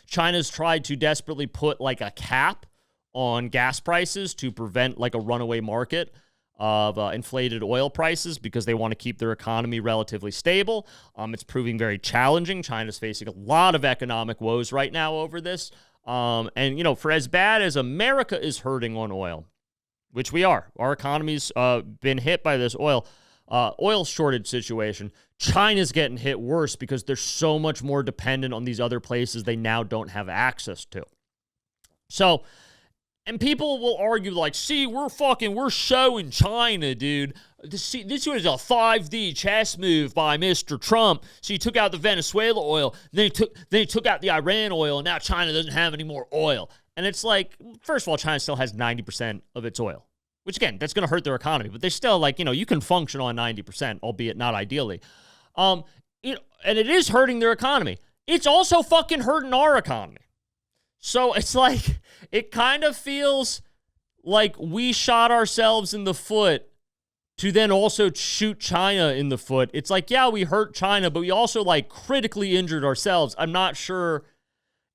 China's tried to desperately put, like, a cap on gas prices to prevent, like, a runaway market of inflated oil prices because they want to keep their economy relatively stable. It's proving very challenging. China's facing a lot of economic woes right now over this. And, for as bad as America is hurting on oil, which we are, our economy's been hit by this oil shortage situation. China's getting hit worse because they're so much more dependent on these other places they now don't have access to. So, and people will argue like, see, we're showing China, dude. This was a 5D chess move by Mr. Trump. So he took out the Venezuela oil, then he took out the Iran oil, and now China doesn't have any more oil. And it's like, first of all, China still has 90% of its oil, which again, that's going to hurt their economy. But they still, like, you can function on 90%, albeit not ideally. And it is hurting their economy. It's also fucking hurting our economy. So it's like, it kind of feels like we shot ourselves in the foot to then also shoot China in the foot. It's like, yeah, we hurt China, but we also, like, critically injured ourselves. I'm not sure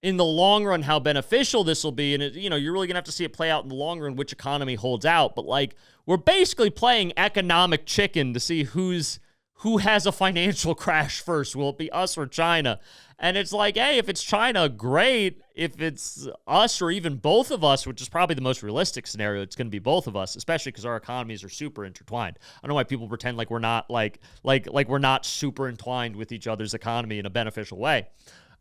in the long run how beneficial this will be. And, you're really going to have to see it play out in the long run, which economy holds out. But, like, we're basically playing economic chicken to see who has a financial crash first. Will it be us or China? And it's like, hey, if it's China, great. If it's us or even both of us, which is probably the most realistic scenario, it's going to be both of us, especially because our economies are super intertwined. I don't know why people pretend like we're not like we're not super entwined with each other's economy in a beneficial way.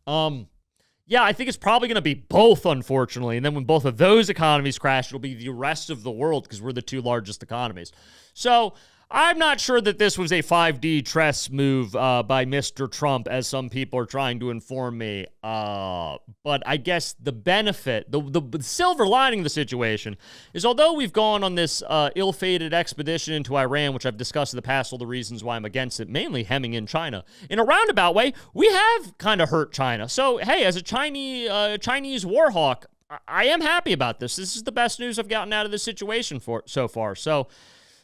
Yeah, I think it's probably going to be both, unfortunately. And then when both of those economies crash, it'll be the rest of the world because we're the two largest economies. So I'm not sure that this was a 5D chess move by Mr. Trump, as some people are trying to inform me. But I guess the benefit, the silver lining of the situation is, although we've gone on this ill-fated expedition into Iran, which I've discussed in the past, all the reasons why I'm against it, mainly hemming in China, in a roundabout way, we have kind of hurt China. So, hey, as a Chinese war hawk, I am happy about this. This is the best news I've gotten out of this situation so far. So,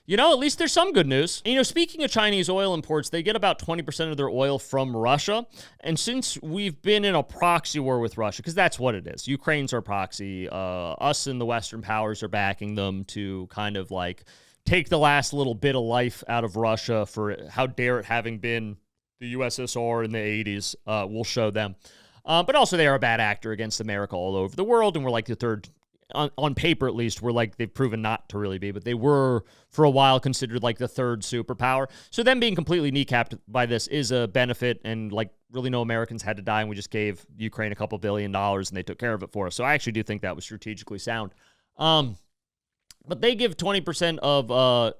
at least there's some good news. Speaking of Chinese oil imports, they get about 20% of their oil from Russia. And since we've been in a proxy war with Russia, because that's what it is, Ukraine's our proxy, us and the Western powers are backing them to kind of like take the last little bit of life out of Russia for how dare it having been the USSR in the 80s. We'll show them. But also they are a bad actor against America all over the world, and we're like the third, on paper at least, they've proven not to really be, but they were for a while considered like the third superpower. So them being completely kneecapped by this is a benefit, and like really no Americans had to die, and we just gave Ukraine a couple $2 billion and they took care of it for us. So I actually do think that was strategically sound. But they give 20% of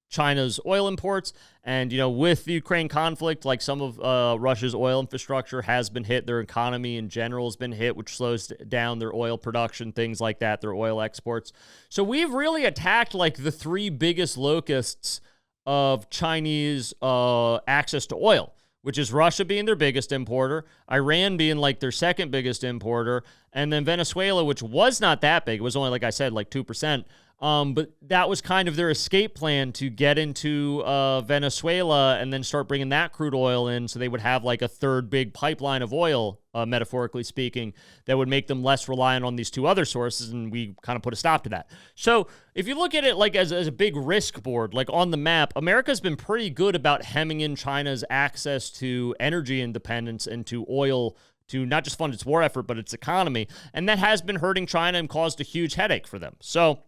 China's oil imports. And, with the Ukraine conflict, like some of Russia's oil infrastructure has been hit. Their economy in general has been hit, which slows down their oil production, things like that, their oil exports. So we've really attacked like the three biggest locusts of Chinese access to oil, which is Russia being their biggest importer, Iran being like their second biggest importer, and then Venezuela, which was not that big. It was only, like I said, like 2%. But that was kind of their escape plan to get into Venezuela and then start bringing that crude oil in so they would have like a third big pipeline of oil, metaphorically speaking, that would make them less reliant on these two other sources, and we kind of put a stop to that. So if you look at it like as a big risk board, like on the map, America's been pretty good about hemming in China's access to energy independence and to oil to not just fund its war effort, but its economy. And that has been hurting China and caused a huge headache for them. So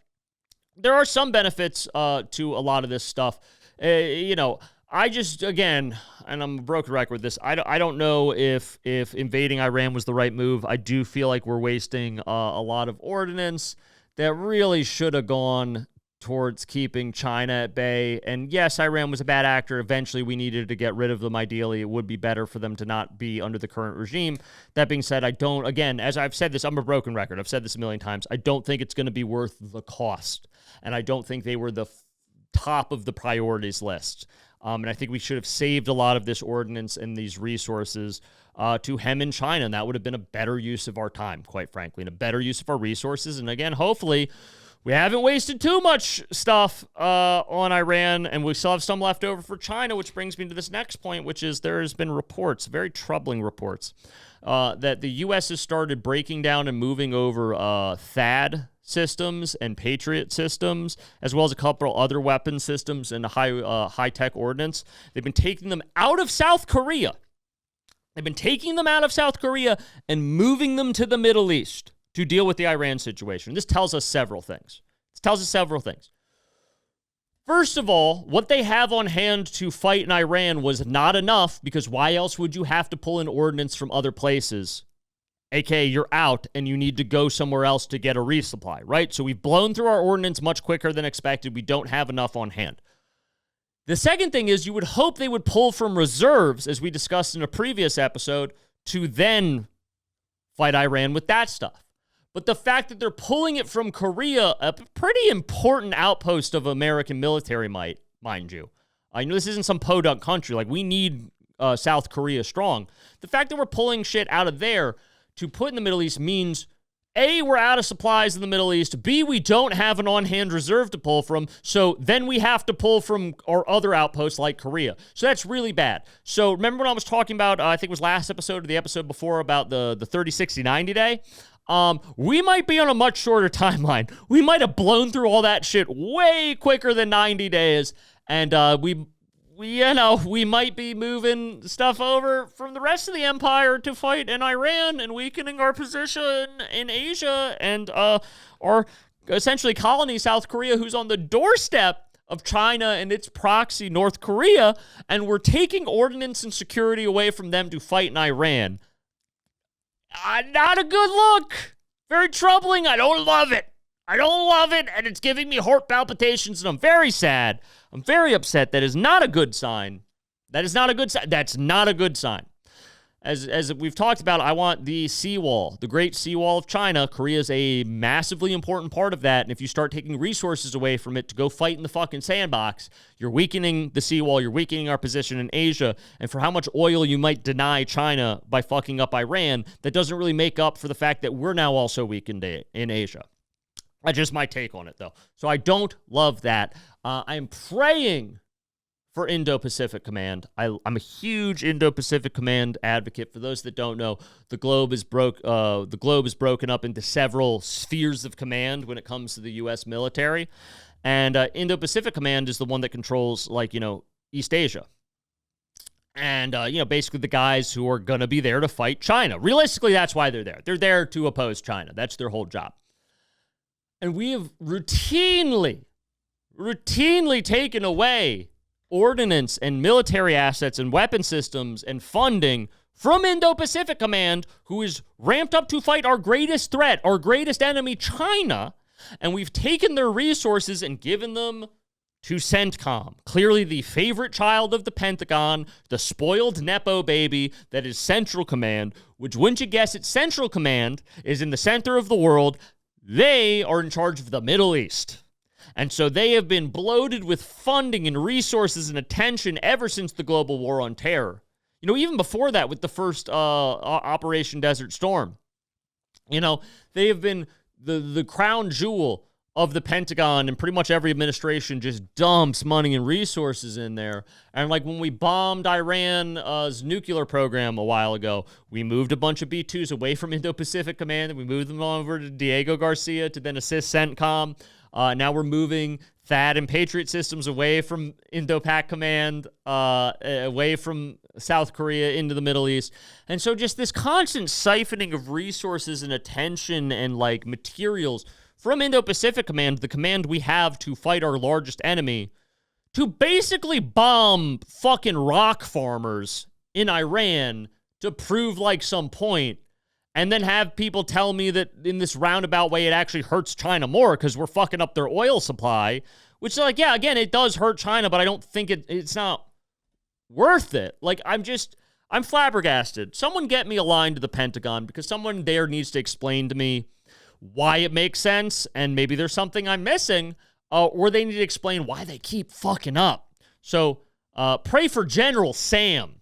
there are some benefits to a lot of this stuff. I just, again, and I'm a broken record with this, I don't know if invading Iran was the right move. I do feel like we're wasting a lot of ordnance that really should have gone towards keeping China at bay. And yes, Iran was a bad actor. Eventually, we needed to get rid of them. Ideally, it would be better for them to not be under the current regime. That being said, I don't, again, as I've said this, I'm a broken record. I've said this a million times. I don't think it's going to be worth the cost. And I don't think they were the top of the priorities list. And I think we should have saved a lot of this ordnance and these resources to hem in China. And that would have been a better use of our time, quite frankly, and a better use of our resources. And again, hopefully, we haven't wasted too much stuff on Iran, and we still have some left over for China, which brings me to this next point, which is there has been reports, very troubling reports, that the U.S. has started breaking down and moving over THAAD systems and Patriot systems, as well as a couple other weapon systems and high-tech ordnance. They've been taking them out of South Korea. They've been taking them out of South Korea and moving them to the Middle East to deal with the Iran situation. This tells us several things. First of all, what they have on hand to fight in Iran was not enough, because why else would you have to pull in ordnance from other places? AKA, you're out and you need to go somewhere else to get a resupply, right? So we've blown through our ordnance much quicker than expected. We don't have enough on hand. The second thing is you would hope they would pull from reserves, as we discussed in a previous episode, to then fight Iran with that stuff. But the fact that they're pulling it from Korea, a pretty important outpost of American military might, mind you. I know this isn't some podunk country. Like, we need South Korea strong. The fact that we're pulling shit out of there to put in the Middle East means, A, we're out of supplies in the Middle East. B, we don't have an on-hand reserve to pull from. So then we have to pull from our other outposts like Korea. So that's really bad. So remember when I was talking about, I think it was last episode or the episode before, about the 30, 60, 90 day? We might be on a much shorter timeline. We might have blown through all that shit way quicker than 90 days. And we might be moving stuff over from the rest of the empire to fight in Iran and weakening our position in Asia and our essentially colony, South Korea, who's on the doorstep of China and its proxy, North Korea. And we're taking ordnance and security away from them to fight in Iran. Not a good look. Very troubling. I don't love it. And it's giving me heart palpitations, and I'm very sad. I'm very upset. That is not a good sign. That's not a good sign. As we've talked about, I want the seawall, the Great Seawall of China. Korea is a massively important part of that, and if you start taking resources away from it to go fight in the fucking sandbox, you're weakening the seawall, you're weakening our position in Asia, and for how much oil you might deny China by fucking up Iran, that doesn't really make up for the fact that we're now also weakened in Asia. That's just my take on it, though. So I don't love that. I'm praying for Indo-Pacific Command. I'm a huge Indo-Pacific Command advocate. For those that don't know, the globe is broken up into several spheres of command when it comes to the U.S. military, and Indo-Pacific Command is the one that controls, East Asia. And, basically the guys who are going to be there to fight China. Realistically, that's why they're there. They're there to oppose China. That's their whole job. And we have routinely taken away ordnance and military assets and weapon systems and funding from Indo-Pacific Command, who is ramped up to fight our greatest threat, our greatest enemy, China. And we've taken their resources and given them to CENTCOM, clearly the favorite child of the Pentagon, the spoiled Nepo baby that is Central Command, which, wouldn't you guess it, Central Command is in the center of the world. They are in charge of the Middle East. And so they have been bloated with funding and resources and attention ever since the global war on terror. Even before that with the first Operation Desert Storm. They have been the crown jewel of the Pentagon and pretty much every administration just dumps money and resources in there. And like when we bombed Iran's nuclear program a while ago, we moved a bunch of B-2s away from Indo-Pacific Command, and we moved them over to Diego Garcia to then assist CENTCOM. Now we're moving THAAD and Patriot systems away from Indopacom Command, away from South Korea into the Middle East. And so just this constant siphoning of resources and attention and like materials from Indo-Pacific Command, the command we have to fight our largest enemy, to basically bomb fucking rock farmers in Iran to prove like some point, and then have people tell me that in this roundabout way it actually hurts China more because we're fucking up their oil supply, which like, yeah, again, it does hurt China, but I don't think it's not worth it. Like, I'm flabbergasted. Someone get me a line to the Pentagon, because someone there needs to explain to me why it makes sense, and maybe there's something I'm missing, or they need to explain why they keep fucking up. So pray for General Sam,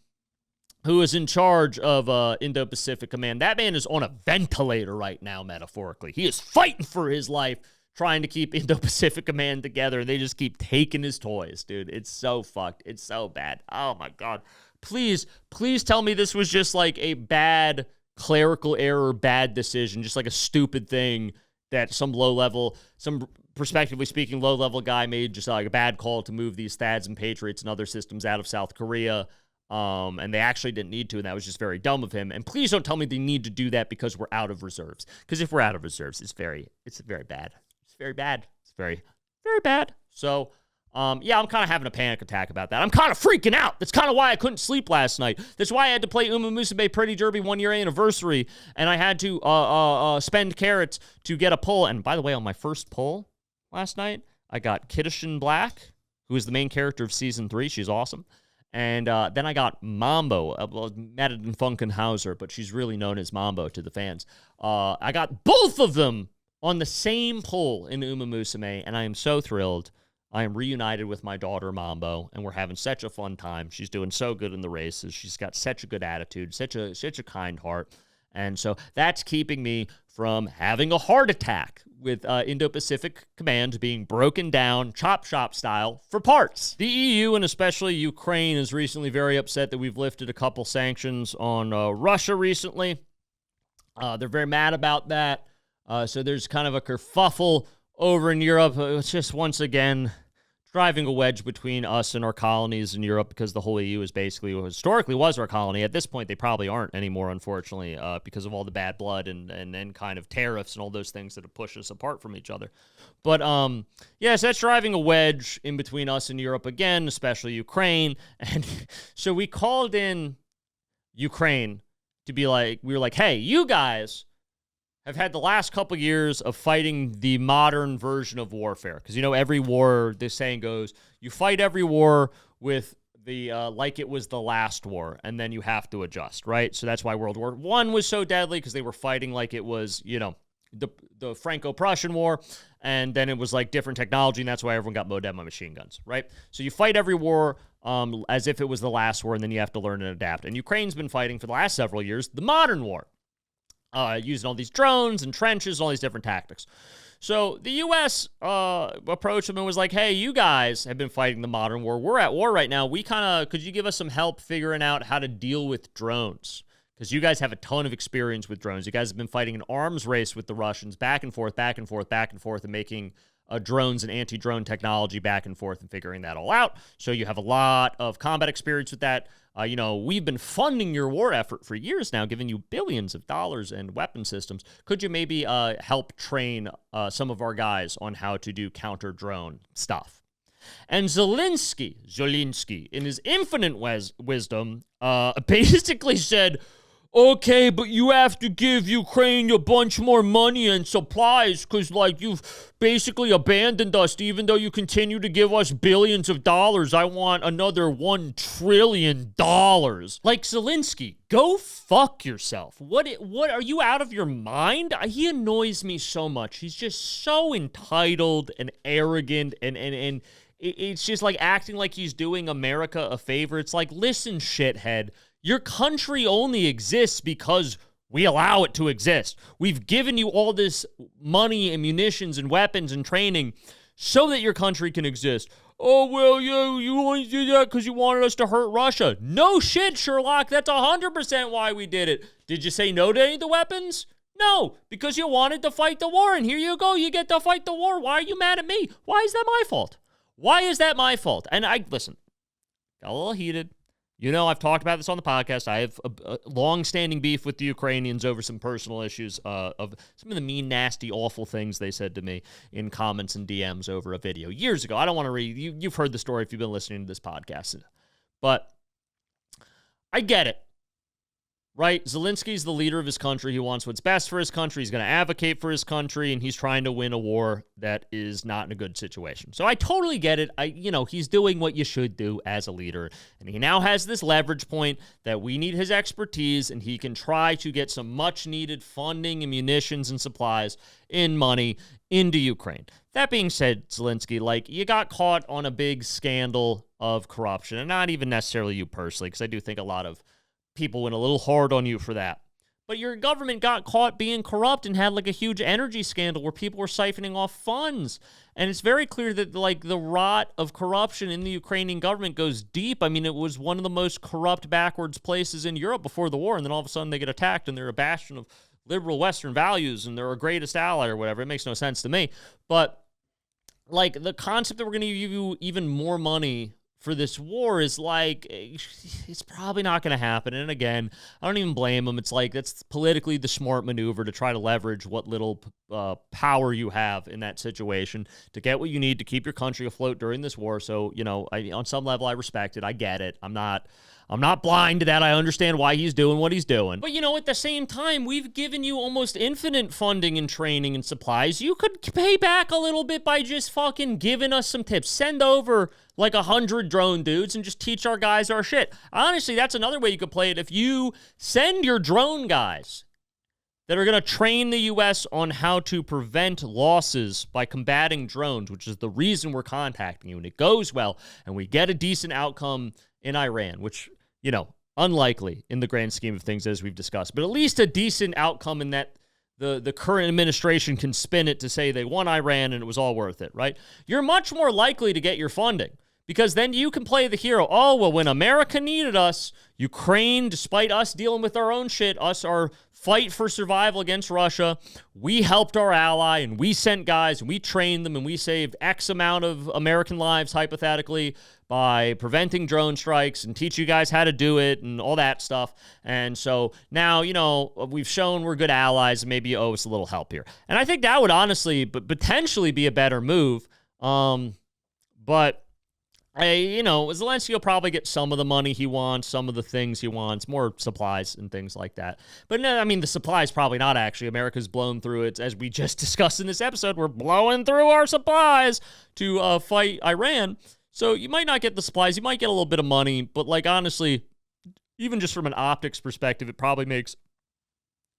who is in charge of Indo-Pacific Command. That man is on a ventilator right now, metaphorically. He is fighting for his life, trying to keep Indo-Pacific Command together. They just keep taking his toys, dude. It's so fucked. It's so bad. Oh, my God. Please tell me this was just like a bad clerical error, bad decision, just like a stupid thing that some prospectively speaking, low-level guy made, just like a bad call to move these THAADs and Patriots and other systems out of South Korea. And they actually didn't need to, and that was just very dumb of him. And please don't tell me they need to do that because we're out of reserves. Because if we're out of reserves, it's very bad. It's very bad. It's very, very bad. So, yeah, I'm kind of having a panic attack about that. I'm kind of freaking out. That's kind of why I couldn't sleep last night. That's why I had to play Uma Musume Pretty Derby 1-year anniversary, and I had to spend carrots to get a pull. And by the way, on my first pull last night, I got Kiddushin Black, who is the main character of Season 3. She's awesome. And then I got Mambo, Madeline Funkenhauser, but she's really known as Mambo to the fans. I got both of them on the same pull in Uma Musume, and I am so thrilled. I am reunited with my daughter, Mambo, and we're having such a fun time. She's doing so good in the races. She's got such a good attitude, such a kind heart. And so that's keeping me from having a heart attack with Indo-Pacific Command being broken down, chop shop style, for parts. The EU, and especially Ukraine, is recently very upset that we've lifted a couple sanctions on Russia recently. They're very mad about that. So there's kind of a kerfuffle over in Europe. It's just, once again, driving a wedge between us and our colonies in Europe, because the whole EU is basically, historically was our colony. At this point, they probably aren't anymore, unfortunately, because of all the bad blood and kind of tariffs and all those things that have pushed us apart from each other. But, yeah, so that's driving a wedge in between us and Europe again, especially Ukraine. And so we called in Ukraine to be like, we were like, hey, you guys have had the last couple years of fighting the modern version of warfare. Because, you know, every war, this saying goes, you fight every war with the like it was the last war, and then you have to adjust, right? So that's why World War I was so deadly, because they were fighting like it was, you know, the Franco-Prussian War, and then it was like different technology, and that's why everyone got Modema machine guns, right? So you fight every war as if it was the last war, and then you have to learn and adapt. And Ukraine's been fighting for the last several years the modern war. Using all these drones and trenches, all these different tactics. So the U.S. Approached them and was like, hey, you guys have been fighting the modern war. We're at war right now. Could you give us some help figuring out how to deal with drones? Because you guys have a ton of experience with drones. You guys have been fighting an arms race with the Russians, back and forth, and making drones and anti-drone technology back and forth and figuring that all out. So you have a lot of combat experience with that. You know, we've been funding your war effort for years now, giving you billions of dollars and weapon systems. Could you maybe help train some of our guys on how to do counter-drone stuff? And Zelensky, in his infinite wisdom, basically said, okay, but you have to give Ukraine a bunch more money and supplies because, like, you've basically abandoned us even though you continue to give us billions of dollars. I want another $1 trillion. Like, Zelensky, go fuck yourself. What are you out of your mind? He annoys me so much. He's just so entitled and arrogant, and it's just like acting like he's doing America a favor. It's like, listen, shithead, your country only exists because We allow it to exist. We've given you all this money and munitions and weapons and training so that your country can exist. Oh, well, you only did that because you wanted us to hurt Russia. No shit, Sherlock. That's 100% why we did it. Did you say no to any of the weapons? No, because you wanted to fight the war, and here you go. You get to fight the war. Why are you mad at me? Why is that my fault? Why is that my fault? And listen, got a little heated. You know, I've talked about this on the podcast. I have a long-standing beef with the Ukrainians over some personal issues of some of the mean, nasty, awful things they said to me in comments and DMs over a video years ago. I don't want to read. You've heard the story if you've been listening to this podcast. But I get it, right? Zelensky's the leader of his country. He wants what's best for his country. He's going to advocate for his country, and he's trying to win a war that is not in a good situation. So I totally get it. He's doing what you should do as a leader, and he now has this leverage point that we need his expertise, and he can try to get some much-needed funding and munitions and supplies in money into Ukraine. That being said, Zelensky, you got caught on a big scandal of corruption, and not even necessarily you personally, because I do think a lot of people went a little hard on you for that. But your government got caught being corrupt and had a huge energy scandal where people were siphoning off funds. And it's very clear that the rot of corruption in the Ukrainian government goes deep. I mean, it was one of the most corrupt, backwards places in Europe before the war. And then all of a sudden they get attacked and they're a bastion of liberal Western values and they're our greatest ally or whatever. It makes no sense to me. But the concept that we're going to give you even more money for this war is it's probably not going to happen. And again, I don't even blame them. It's that's politically the smart maneuver to try to leverage what little power you have in that situation to get what you need to keep your country afloat during this war. So, on some level, I respect it. I get it. I'm not blind to that. I understand why he's doing what he's doing. But, at the same time, we've given you almost infinite funding and training and supplies. You could pay back a little bit by just fucking giving us some tips. Send over 100 drone dudes and just teach our guys our shit. Honestly, that's another way you could play it. If you send your drone guys that are going to train the U.S. on how to prevent losses by combating drones, which is the reason we're contacting you, and it goes well, and we get a decent outcome in Iran, which, unlikely in the grand scheme of things, as we've discussed, but at least a decent outcome in that the current administration can spin it to say they won Iran and it was all worth it, right? You're much more likely to get your funding because then you can play the hero. Oh, well, when America needed us, Ukraine, despite us dealing with our own shit, our fight for survival against Russia, we helped our ally and we sent guys and we trained them and we saved X amount of American lives, hypothetically, by preventing drone strikes and teach you guys how to do it and all that stuff. And so now, we've shown we're good allies and maybe you owe us a little help here. And I think that would honestly, but potentially be a better move. But Zelensky will probably get some of the money he wants, some of the things he wants, more supplies and things like that. But no, I mean, the supplies probably not actually. America's blown through it. As we just discussed in this episode, we're blowing through our supplies to fight Iran. So you might not get the supplies. You might get a little bit of money. But honestly, even just from an optics perspective, it probably makes...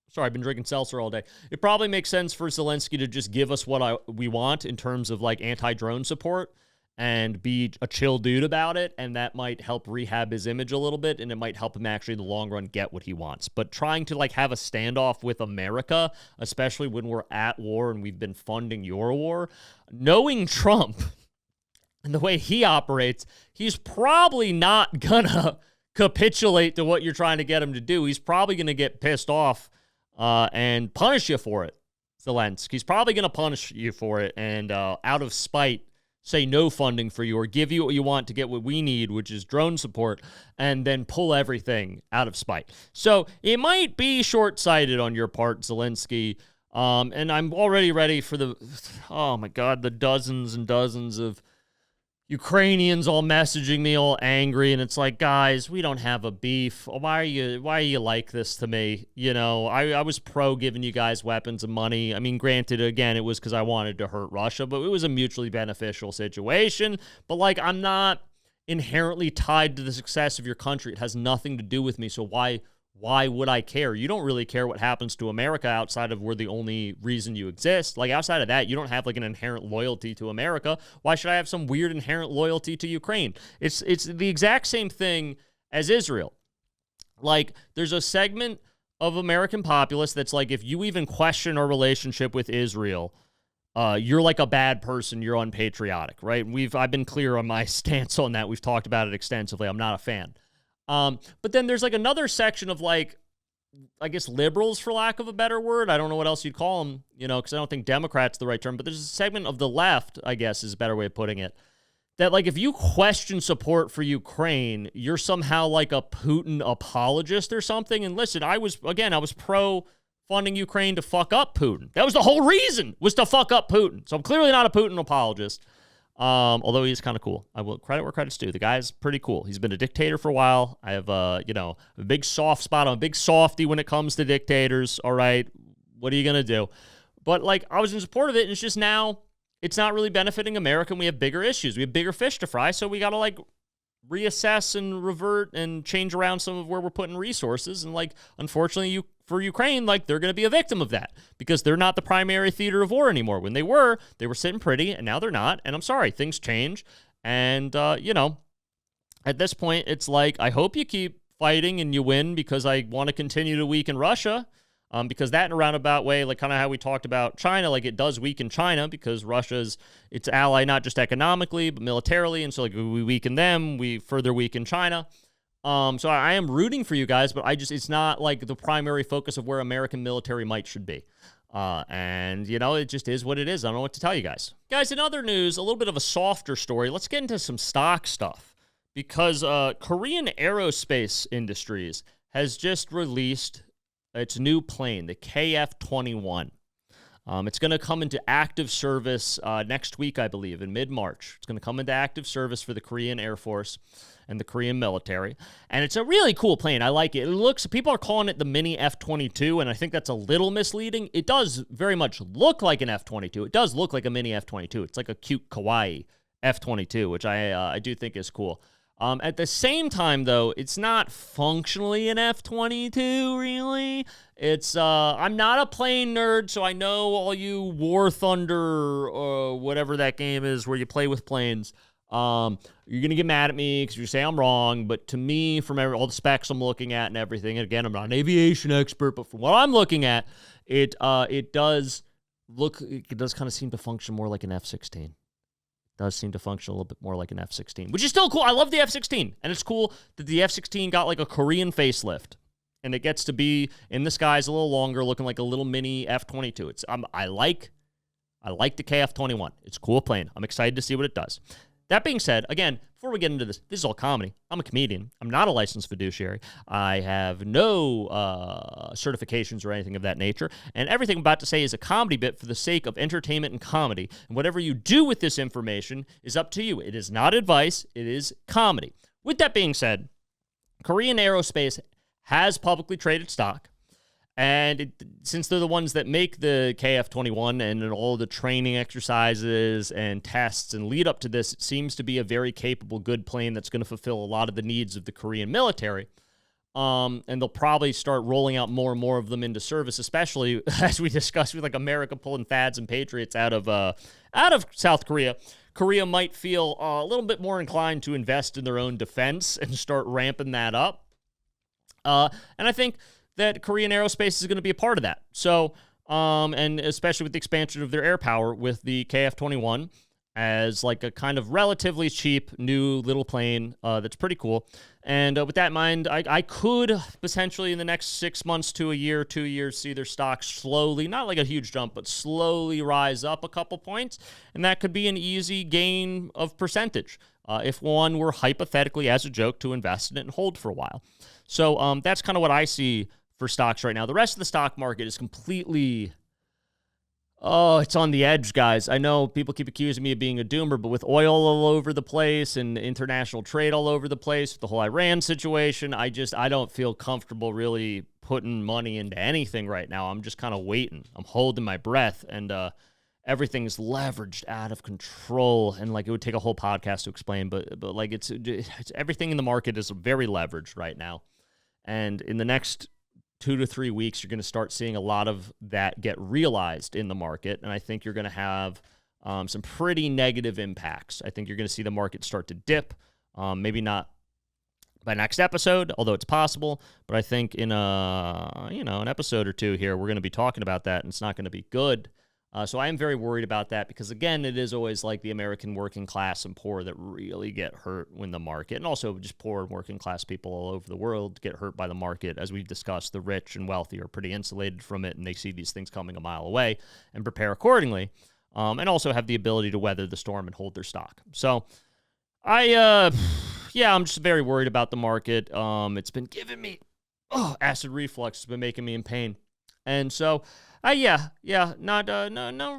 Sorry, I've been drinking seltzer all day. It probably makes sense for Zelensky to just give us what we want in terms of anti-drone support and be a chill dude about it, and that might help rehab his image a little bit, and it might help him actually in the long run get what he wants. But trying to have a standoff with America, especially when we're at war and we've been funding your war, knowing Trump and the way he operates, he's probably not gonna capitulate to what you're trying to get him to do. He's probably gonna get pissed off and punish you for it, Zelensky. He's probably gonna punish you for it and out of spite say no funding for you or give you what you want to get what we need, which is drone support, and then pull everything out of spite. So it might be short-sighted on your part, Zelensky. And I'm already ready for the dozens and dozens of Ukrainians all messaging me all angry, and it's guys, we don't have a beef. Why are you like this to me? I was pro giving you guys weapons and money. I mean, granted, again, it was because I wanted to hurt Russia, but it was a mutually beneficial situation. But I'm not inherently tied to the success of your country. It has nothing to do with me. So why would I care? You don't really care what happens to America outside of we're the only reason you exist. Outside of that, you don't have an inherent loyalty to America. Why should I have some weird inherent loyalty to Ukraine? It's the exact same thing as Israel. There's a segment of American populace that's like, if you even question our relationship with Israel, you're like a bad person. You're unpatriotic, right? I've been clear on my stance on that. We've talked about it extensively. I'm not a fan. But then there's like another section of like, I guess liberals, for lack of a better word. I don't know what else you'd call them, because I don't think Democrat's the right term, but there's a segment of the left, I guess is a better way of putting it, that like if you question support for Ukraine, you're somehow like a Putin apologist or something. And listen, I was pro funding Ukraine to fuck up Putin. That was the whole reason, was to fuck up Putin. So I'm clearly not a Putin apologist. Although he's kind of cool. I will credit where credit's due. The guy's pretty cool. He's been a dictator for a while. I have, a big soft spot. I'm a big softy when it comes to dictators. All right. What are you going to do? But like, I was in support of it, and it's just now it's not really benefiting America, and we have bigger issues. We have bigger fish to fry. So we got to like reassess and revert and change around some of where we're putting resources. And like, unfortunately, for Ukraine, like they're going to be a victim of that because they're not the primary theater of war anymore. When they were sitting pretty, and now they're not. And I'm sorry, things change. And, at this point, it's like, I hope you keep fighting and you win because I want to continue to weaken Russia. Because that in a roundabout way, like kind of how we talked about China, like it does weaken China because Russia's its ally, not just economically, but militarily. And so like we weaken them, we further weaken China. So I am rooting for you guys, but it's not like the primary focus of where American military might should be. And it just is what it is. I don't know what to tell you guys. Guys, in other news, a little bit of a softer story. Let's get into some stock stuff because Korean Aerospace Industries has just released its new plane, the KF-21. It's going to come into active service next week, I believe, in mid-March. It's going to come into active service for the Korean Air Force and the Korean military. And it's a really cool plane. I like it. People are calling it the mini F-22, and I think that's a little misleading. It does very much look like an F-22. It does look like a mini F-22. It's like a cute kawaii F-22, which I do think is cool. At the same time, though, it's not functionally an F-22, really. It's, I'm not a plane nerd, so I know all you War Thunder or whatever that game is where you play with planes. You're going to get mad at me because you say I'm wrong, but to me, from all the specs I'm looking at and everything, and again, I'm not an aviation expert, but from what I'm looking at, it does kind of seem to function more like an F-16. Does seem to function a little bit more like an F-16, which is still cool. I love the F-16, and it's cool that the F-16 got like a Korean facelift, and it gets to be in the skies a little longer, looking like a little mini F-22. I like the KF-21. It's a cool plane. I'm excited to see what it does. That being said, again, before we get into this is all comedy. I'm a comedian. I'm not a licensed fiduciary. I have no certifications or anything of that nature. And everything I'm about to say is a comedy bit for the sake of entertainment and comedy. And whatever you do with this information is up to you. It is not advice. It is comedy. With that being said, Korean Aerospace has publicly traded stock. And since they're the ones that make the KF-21 and all the training exercises and tests and lead up to this, it seems to be a very capable, good plane that's going to fulfill a lot of the needs of the Korean military. And they'll probably start rolling out more and more of them into service, especially as we discussed with like America pulling Thads and Patriots out of South Korea. Korea might feel a little bit more inclined to invest in their own defense and start ramping that up. And I think that Korean Aerospace is going to be a part of that. So, and especially with the expansion of their air power with the KF-21 as like a kind of relatively cheap new little plane that's pretty cool. And with that in mind, I could potentially in the next 6 months to a year, 2 years, see their stock slowly, not like a huge jump, but slowly rise up a couple points. And that could be an easy gain of percentage if one were hypothetically, as a joke, to invest in it and hold for a while. So that's kind of what I see for stocks right now. The rest of the stock market is completely, it's on the edge, guys. I know people keep accusing me of being a doomer, but with oil all over the place and international trade all over the place, the whole Iran situation, I don't feel comfortable really putting money into anything right now. I'm just kind of waiting. I'm holding my breath, and everything's leveraged out of control. And like it would take a whole podcast to explain, but like it's everything in the market is very leveraged right now. And in the next 2 to 3 weeks, you're going to start seeing a lot of that get realized in the market. And I think you're going to have some pretty negative impacts. I think you're going to see the market start to dip, maybe not by next episode, although it's possible. But I think in an episode or two here, we're going to be talking about that, and it's not going to be good. So I am very worried about that because, again, it is always like the American working class and poor that really get hurt when the market, and also just poor and working class people all over the world get hurt by the market. As we've discussed, the rich and wealthy are pretty insulated from it, and they see these things coming a mile away and prepare accordingly, and also have the ability to weather the storm and hold their stock. So I'm just very worried about the market. It's been giving me acid reflux. It's been making me in pain. And so, no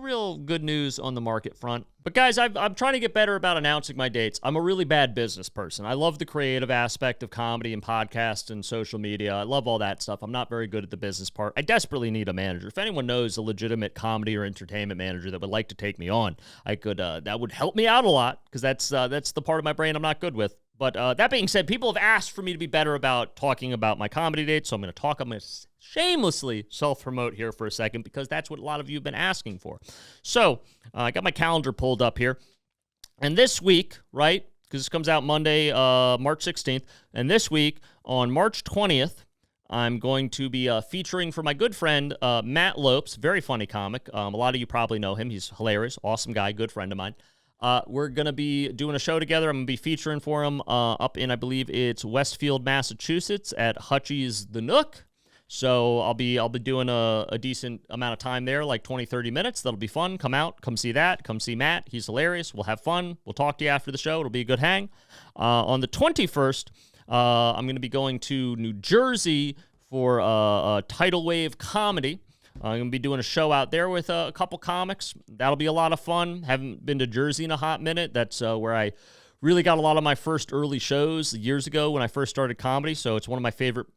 real good news on the market front. But guys, I'm trying to get better about announcing my dates. I'm a really bad business person. I love the creative aspect of comedy and podcasts and social media. I love all that stuff. I'm not very good at the business part. I desperately need a manager. If anyone knows a legitimate comedy or entertainment manager that would like to take me on, I could. That would help me out a lot because that's the part of my brain I'm not good with. But that being said, people have asked for me to be better about talking about my comedy dates, so I'm going to talk. I'm going to shamelessly self-promote here for a second because that's what a lot of you have been asking for. So I got my calendar pulled up here. And this week, right, because this comes out Monday, March 16th, and this week on March 20th, I'm going to be featuring for my good friend, Matt Lopes, very funny comic. A lot of you probably know him. He's hilarious, awesome guy, good friend of mine. We're going to be doing a show together. I'm going to be featuring for him up in, I believe it's Westfield, Massachusetts at Hutchie's The Nook. So I'll be doing a decent amount of time there, like 20, 30 minutes. That'll be fun. Come out, come see that. Come see Matt. He's hilarious. We'll have fun. We'll talk to you after the show. It'll be a good hang. On the 21st, I'm going to be going to New Jersey for a tidal wave comedy. I'm going to be doing a show out there with a couple comics. That'll be a lot of fun. Haven't been to Jersey in a hot minute. That's where I really got a lot of my first early shows years ago when I first started comedy. So it's one of my favorite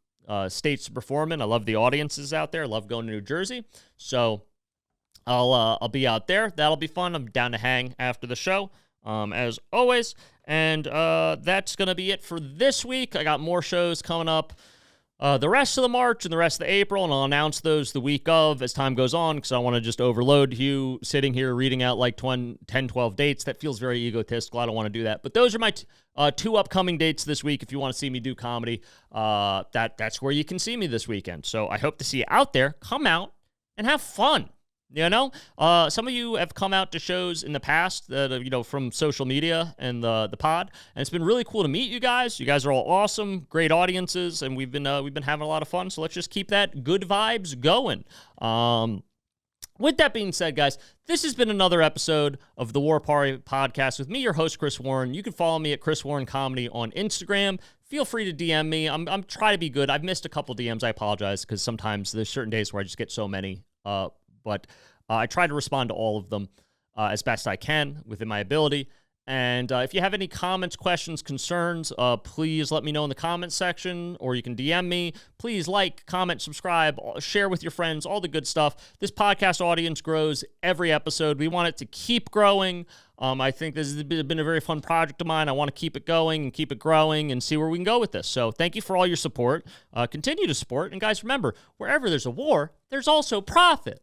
states to perform in. I love the audiences out there. I love going to New Jersey. So I'll be out there. That'll be fun. I'm down to hang after the show, as always. And that's going to be it for this week. I got more shows coming up the rest of the March and the rest of the April, and I'll announce those the week of as time goes on because I want to just overload you sitting here reading out like 10, 12 dates. That feels very egotistical. I don't want to do that. But those are my two upcoming dates this week. If you want to see me do comedy, that's where you can see me this weekend. So I hope to see you out there. Come out and have fun. You know, some of you have come out to shows in the past that, from social media and the pod, and it's been really cool to meet you guys. You guys are all awesome, great audiences, and we've been having a lot of fun. So let's just keep that good vibes going. With that being said, guys, this has been another episode of the War Party Podcast with me, your host, Chris Warren. You can follow me at Chris Warren Comedy on Instagram. Feel free to DM me. I'm trying to be good. I've missed a couple DMs. I apologize because sometimes there's certain days where I just get so many. But I try to respond to all of them as best I can within my ability. And if you have any comments, questions, concerns, please let me know in the comments section, or you can DM me. Please like, comment, subscribe, share with your friends, all the good stuff. This podcast audience grows every episode. We want it to keep growing. I think this has been a very fun project of mine. I want to keep it going and keep it growing and see where we can go with this. So thank you for all your support. Continue to support. And guys, remember, wherever there's a war, there's also profit.